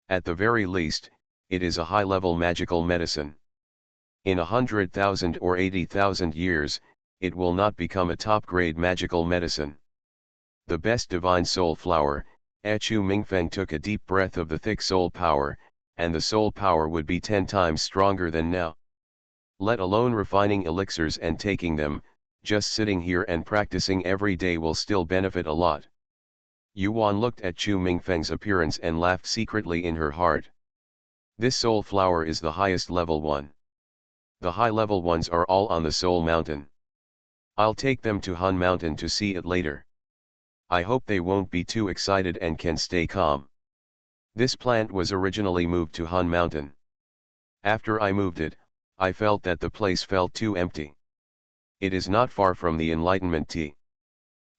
At the very least, it is a high-level magical medicine. In 100,000 or 80,000 years, it will not become a top-grade magical medicine. The best divine soul flower. Chu Mingfeng took a deep breath of the thick soul power, and the soul power would be 10 times stronger than now. Let alone refining elixirs and taking them, just sitting here and practicing every day will still benefit a lot. Yuan looked at Chu Mingfeng's appearance and laughed secretly in her heart. This soul flower is the highest level one. The high level ones are all on the Soul Mountain. I'll take them to Hun Mountain to see it later. I hope they won't be too excited and can stay calm. This plant was originally moved to Hun Mountain. After I moved it, I felt that the place felt too empty. It is not far from the Enlightenment Tea.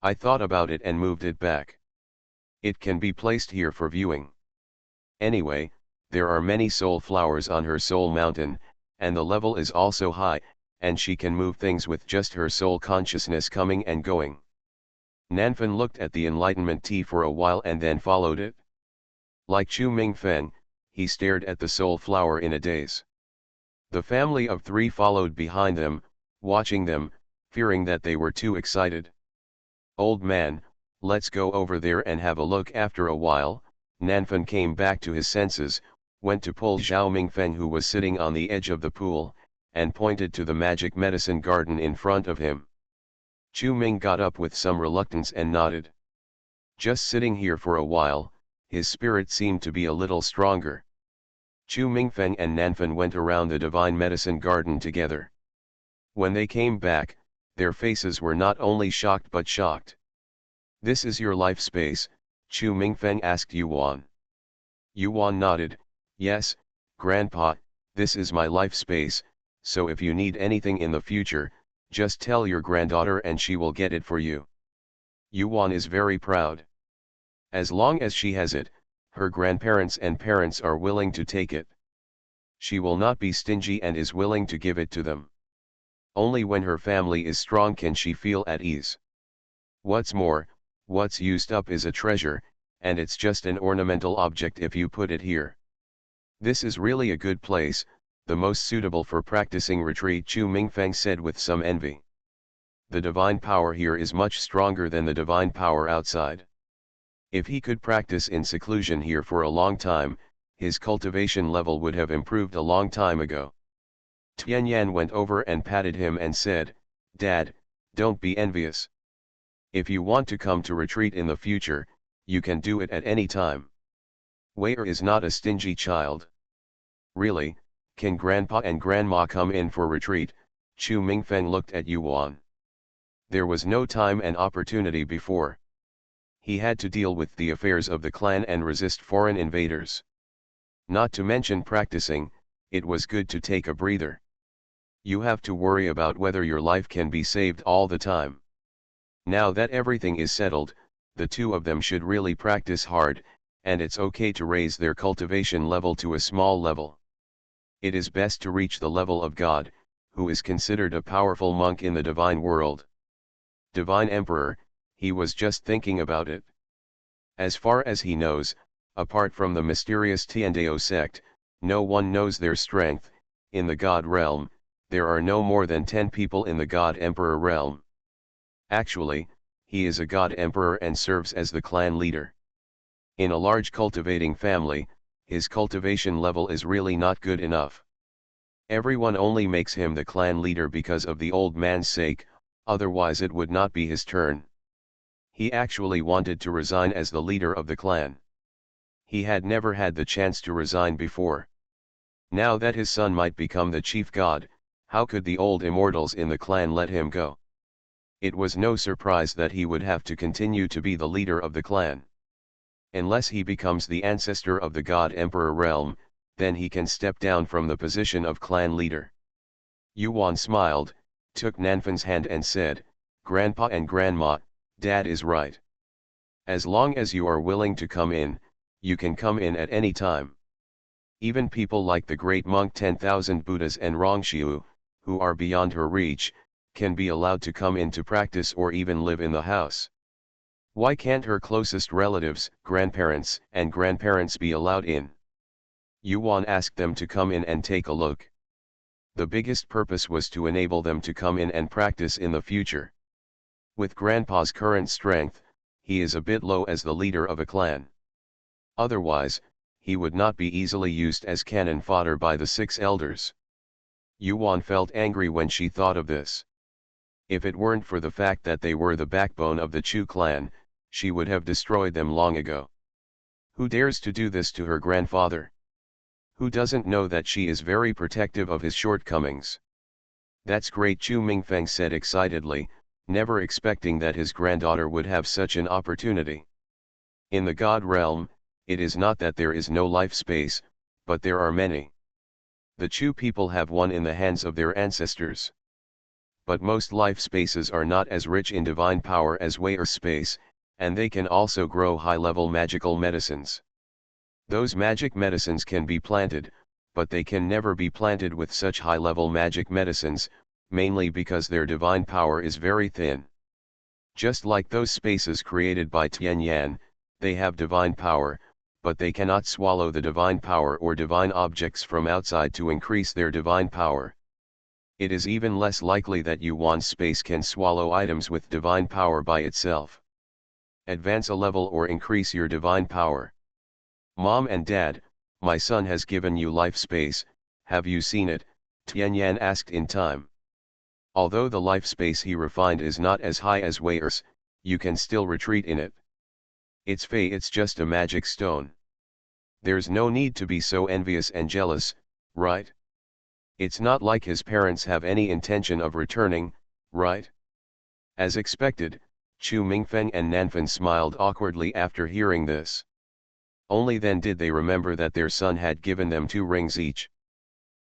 I thought about it and moved it back. It can be placed here for viewing. Anyway, there are many soul flowers on her soul mountain, and the level is also high, and she can move things with just her soul consciousness coming and going. Nanfan looked at the Enlightenment Tea for a while and then followed it. Like Chu Mingfeng, he stared at the soul flower in a daze. The family of three followed behind them, watching them, fearing that they were too excited. Old man, let's go over there and have a look. After a while, Nanfan came back to his senses, went to pull Zhao Mingfeng who was sitting on the edge of the pool, and pointed to the magic medicine garden in front of him. Chu Ming got up with some reluctance and nodded. Just sitting here for a while, his spirit seemed to be a little stronger. Chu Mingfeng and Nanfan went around the divine medicine garden together. When they came back, their faces were not only shocked but shocked. This is your life space, Chu Mingfeng asked Yuan. Yuan nodded, yes, Grandpa, this is my life space, so if you need anything in the future, just tell your granddaughter and she will get it for you. Yuan is very proud. As long as she has it, her grandparents and parents are willing to take it. She will not be stingy and is willing to give it to them. Only when her family is strong can she feel at ease. What's more, what's used up is a treasure, and it's just an ornamental object if you put it here. This is really a good place, the most suitable for practicing retreat, Chu Mingfeng said with some envy. The divine power here is much stronger than the divine power outside. If he could practice in seclusion here for a long time, his cultivation level would have improved a long time ago. Tianyan went over and patted him and said, Dad, don't be envious. If you want to come to retreat in the future, you can do it at any time. Wei is not a stingy child. Really, can Grandpa and Grandma come in for retreat? Chu Mingfeng looked at Yuan. There was no time and opportunity before. He had to deal with the affairs of the clan and resist foreign invaders. Not to mention practicing, it was good to take a breather. You have to worry about whether your life can be saved all the time. Now that everything is settled, the two of them should really practice hard, and it's okay to raise their cultivation level to a small level. It is best to reach the level of God, who is considered a powerful monk in the divine world. Divine Emperor, he was just thinking about it. As far as he knows, apart from the mysterious Tiandao sect, no one knows their strength. In the God realm, there are no more than 10 people in the God Emperor realm. Actually, he is a God Emperor and serves as the clan leader. In a large cultivating family, his cultivation level is really not good enough. Everyone only makes him the clan leader because of the old man's sake, otherwise it would not be his turn. He actually wanted to resign as the leader of the clan. He had never had the chance to resign before. Now that his son might become the chief god, how could the old immortals in the clan let him go? It was no surprise that he would have to continue to be the leader of the clan. Unless he becomes the ancestor of the God Emperor realm, then he can step down from the position of clan leader. Yuan smiled, took Nanfan's hand and said, Grandpa and Grandma, Dad is right. As long as you are willing to come in, you can come in at any time. Even people like the great monk 10,000 Buddhas and Rongxiu, who are beyond her reach, can be allowed to come in to practice or even live in the house. Why can't her closest relatives, grandparents and grandparents be allowed in? Yuan asked them to come in and take a look. The biggest purpose was to enable them to come in and practice in the future. With Grandpa's current strength, he is a bit low as the leader of a clan. Otherwise, he would not be easily used as cannon fodder by the 6 elders. Yuan felt angry when she thought of this. If it weren't for the fact that they were the backbone of the Chu clan, she would have destroyed them long ago. Who dares to do this to her grandfather? Who doesn't know that she is very protective of his shortcomings? That's great, Chu Mingfeng said excitedly, never expecting that his granddaughter would have such an opportunity. In the God realm, it is not that there is no life space, but there are many. The Chu people have one in the hands of their ancestors. But most life spaces are not as rich in divine power as Wei space, and they can also grow high-level magical medicines. Those magic medicines can be planted, but they can never be planted with such high-level magic medicines, mainly because their divine power is very thin. Just like those spaces created by Tianyan, they have divine power, but they cannot swallow the divine power or divine objects from outside to increase their divine power. It is even less likely that Yuan's space can swallow items with divine power by itself. Advance a level or increase your divine power. Mom and Dad, my son has given you life space, have you seen it? Tianyan asked in time. Although the life space he refined is not as high as Wei's, you can still retreat in it. It's Fei, it's just a magic stone. There's no need to be so envious and jealous, right? It's not like his parents have any intention of returning, right? As expected, Chu Mingfeng and Nanfan smiled awkwardly after hearing this. Only then did they remember that their son had given them 2 rings each.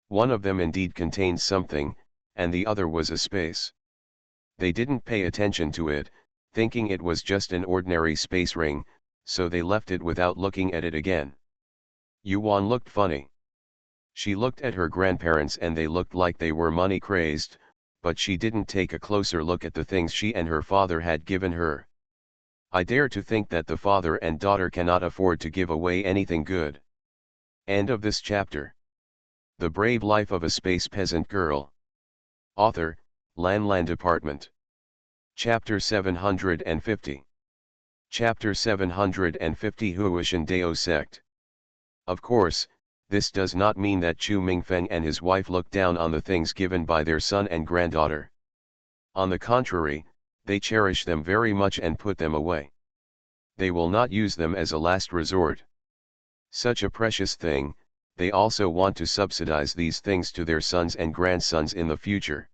One of them indeed contained something, and the other was a space. They didn't pay attention to it, thinking it was just an ordinary space ring, so they left it without looking at it again. Yuan looked funny. She looked at her grandparents and they looked like they were money crazed, but she didn't take a closer look at the things she and her father had given her. I dare to think that the father and daughter cannot afford to give away anything good. End of this chapter. The Brave Life of a Space Peasant Girl. Author, Lan Department. Chapter 750. Chapter 750 Huishan Dao Sect. Of course, this does not mean that Chu Mingfeng and his wife looked down on the things given by their son and granddaughter. On the contrary, they cherish them very much and put them away. They will not use them as a last resort. Such a precious thing, they also want to subsidize these things to their sons and grandsons in the future.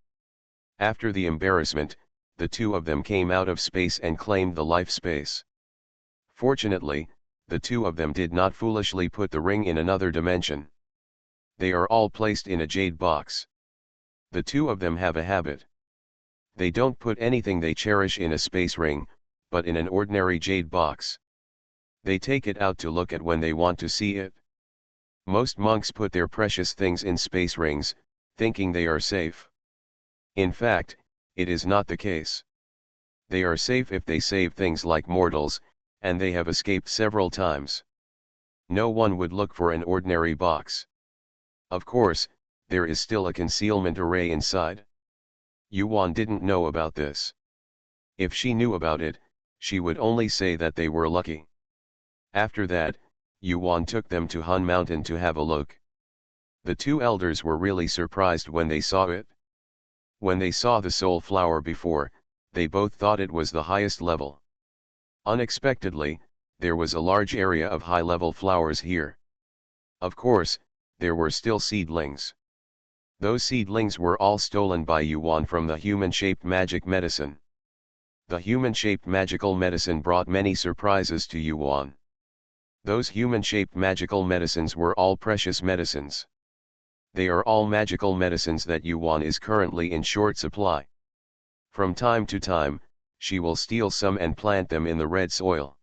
After the embarrassment, the 2 of them came out of space and claimed the life space. Fortunately, the 2 of them did not foolishly put the ring in another dimension. They are all placed in a jade box. The 2 of them have a habit. They don't put anything they cherish in a space ring, but in an ordinary jade box. They take it out to look at when they want to see it. Most monks put their precious things in space rings, thinking they are safe. In fact, it is not the case. They are safe if they save things like mortals, and they have escaped several times. No one would look for an ordinary box. Of course, there is still a concealment array inside. Yuan didn't know about this. If she knew about it, she would only say that they were lucky. After that, Yuan took them to Hun Mountain to have a look. The 2 elders were really surprised when they saw it. When they saw the soul flower before, they both thought it was the highest level. Unexpectedly, there was a large area of high-level flowers here. Of course, there were still seedlings. Those seedlings were all stolen by Yuan from the human-shaped magic medicine. The human-shaped magical medicine brought many surprises to Yuan. Those human-shaped magical medicines were all precious medicines. They are all magical medicines that Yuan is currently in short supply. From time to time, she will steal some and plant them in the red soil.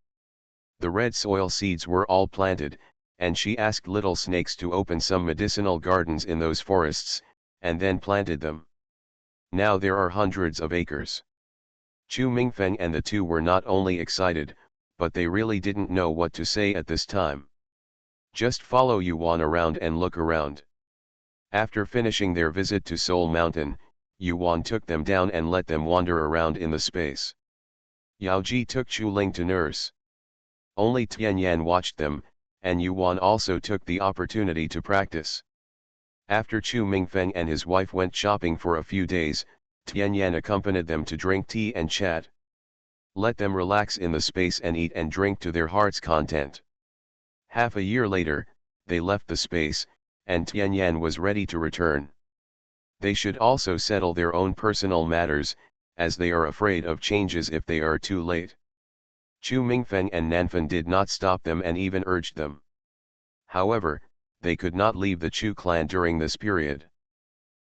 The red soil seeds were all planted, and she asked little snakes to open some medicinal gardens in those forests, and then planted them. Now there are hundreds of acres. Chu Mingfeng and the 2 were not only excited, but they really didn't know what to say at this time. Just follow Yuan around and look around. After finishing their visit to Soul Mountain, Yuan took them down and let them wander around in the space. Yao Ji took Chu Ling to nurse. Only Tianyan watched them, and Yuan also took the opportunity to practice. After Chu Mingfeng and his wife went shopping for a few days, Tianyan accompanied them to drink tea and chat. Let them relax in the space and eat and drink to their heart's content. Half a year later, they left the space, and Tianyan was ready to return. They should also settle their own personal matters, as they are afraid of changes if they are too late. Chu Mingfeng and Nanfan did not stop them and even urged them. However, they could not leave the Chu clan during this period.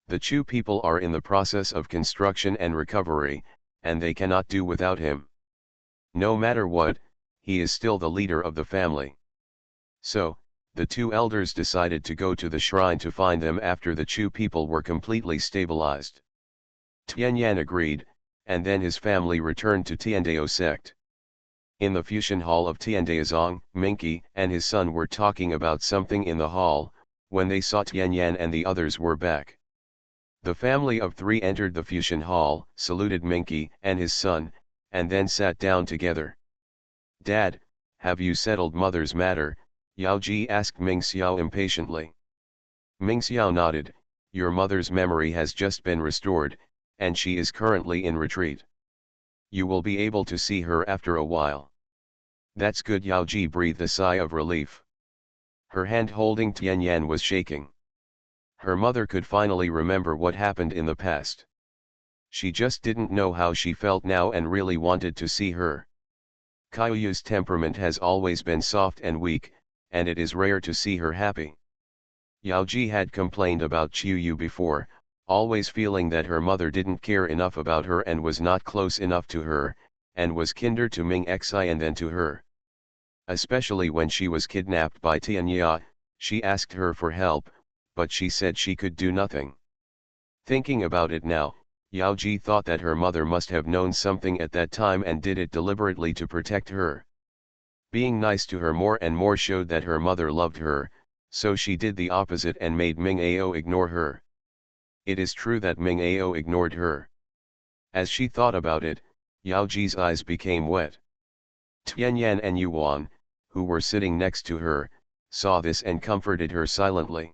The Chu people are in the process of construction and recovery, and they cannot do without him. No matter what, he is still the leader of the family. So, the two elders decided to go to the shrine to find them after the Chu people were completely stabilized. Tianyan agreed, and then his family returned to Tiandao sect. In the Fusion Hall of Tiandaozong, Minky and his son were talking about something in the hall, when they saw Tianyan and the others were back. The family of three entered the Fusion Hall, saluted Minky and his son, and then sat down together. "Dad, have you settled mother's matter?" Yao Ji asked Ming Xiao impatiently. Ming Xiao nodded. "Your mother's memory has just been restored, and she is currently in retreat. You will be able to see her after a while." "That's good." Yao Ji breathed a sigh of relief. Her hand holding Tianyan was shaking. Her mother could finally remember what happened in the past. She just didn't know how she felt now and really wanted to see her. Kaiyu's temperament has always been soft and weak, and it is rare to see her happy. Yao Ji had complained about Qiuyu before, always feeling that her mother didn't care enough about her and was not close enough to her, and was kinder to Ming Xi and then to her. Especially when she was kidnapped by Tianya, she asked her for help, but she said she could do nothing. Thinking about it now, Yao Ji thought that her mother must have known something at that time and did it deliberately to protect her. Being nice to her more and more showed that her mother loved her, so she did the opposite and made Ming Ao ignore her. It is true that Ming Ao ignored her. As she thought about it, Yao Ji's eyes became wet. Tianyan and Yuan, who were sitting next to her, saw this and comforted her silently.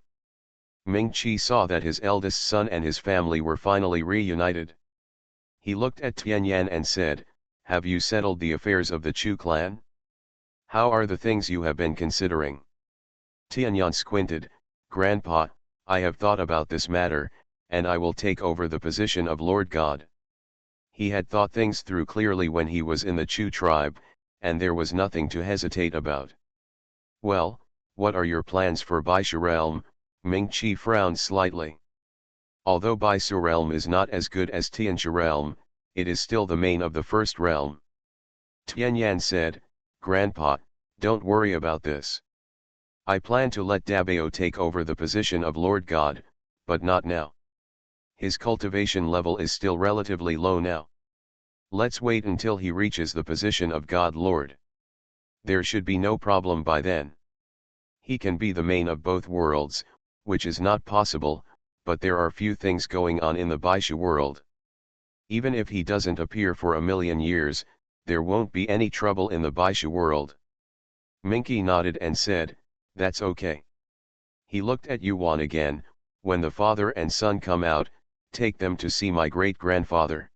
Ming Qi saw that his eldest son and his family were finally reunited. He looked at Tianyan and said, "Have you settled the affairs of the Chu clan? How are the things you have been considering?" Tianyan squinted. "Grandpa, I have thought about this matter, and I will take over the position of Lord God." He had thought things through clearly when he was in the Chu tribe, and there was nothing to hesitate about. "Well, what are your plans for Baisha realm?" Ming Qi frowned slightly. Although Baisha realm is not as good as Tianxia realm, it is still the main of the first realm. Tianyan said, "Grandpa, don't worry about this. I plan to let Dabao take over the position of Lord God, but not now. His cultivation level is still relatively low now. Let's wait until he reaches the position of God Lord. There should be no problem by then. He can be the main of both worlds, which is not possible, but there are few things going on in the Baisha world. Even if he doesn't appear for 1,000,000 years, there won't be any trouble in the Baisha world." Minky nodded and said, "That's okay." He looked at Yuan again. "When the father and son come out, take them to see my great-grandfather.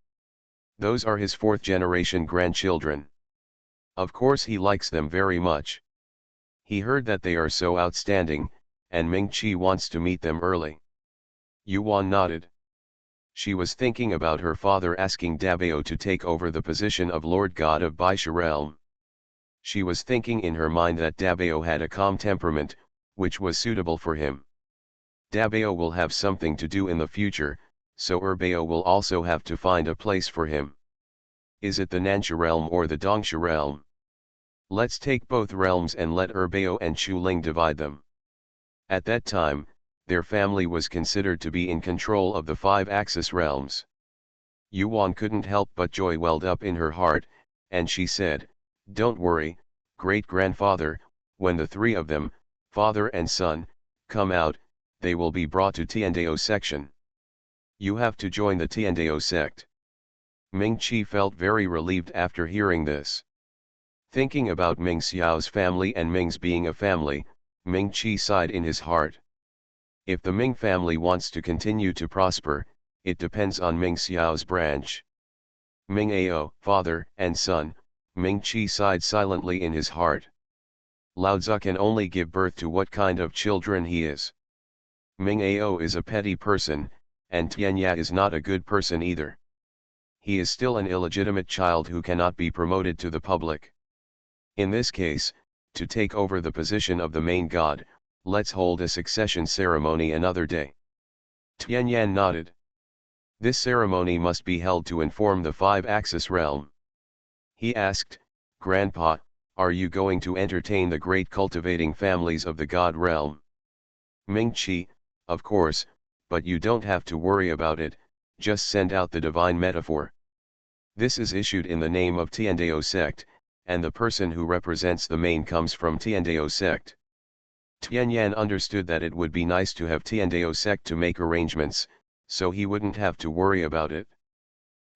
Those are his fourth-generation grandchildren. Of course he likes them very much. He heard that they are so outstanding, and Ming Qi wants to meet them early." Yuan nodded. She was thinking about her father asking Dabao to take over the position of Lord God of Baisha realm. She was thinking in her mind that Dabao had a calm temperament, which was suitable for him. Dabao will have something to do in the future, so Erbao will also have to find a place for him. Is it the Nansha realm or the Dongsha realm? Let's take both realms and let Erbao and Chuling divide them. At that time, their family was considered to be in control of the 5-axis realms. Yuan couldn't help but joy welled up in her heart, and she said, "Don't worry, great-grandfather, when the three of them, father and son, come out, they will be brought to Tiandao section. You have to join the Tiandao sect." Ming Qi felt very relieved after hearing this. Thinking about Ming Xiao's family and Ming's being a family, Ming Qi sighed in his heart. If the Ming family wants to continue to prosper, it depends on Ming Xiao's branch. Ming Ao, father and son, Ming Qi sighed silently in his heart. Lao Tzu can only give birth to what kind of children he is. Ming Ao is a petty person, and Tianya is not a good person either. he is still an illegitimate child who cannot be promoted to the public. In this case, to take over the position of the main god, let's hold a succession ceremony another day. Tianyan nodded. This ceremony must be held to inform the five-axis realm. He asked, Grandpa, are you going to entertain the great cultivating families of the god realm? Ming-Chi, of course, but you don't have to worry about it, just send out the divine metaphor. This is issued in the name of Tiandao sect, and the person who represents the main comes from Tiandao sect. Tianyan understood that it would be nice to have Tiandao sect to make arrangements, so he wouldn't have to worry about it.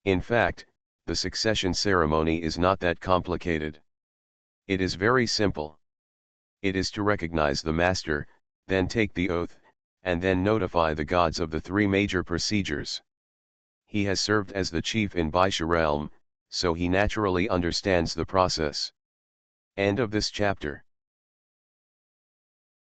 In fact, the succession ceremony is not that complicated. It is very simple. It is to recognize the master, then take the oath, and then notify the gods of the three major procedures. He has served as the chief in Baisha realm, so he naturally understands the process. End of this chapter.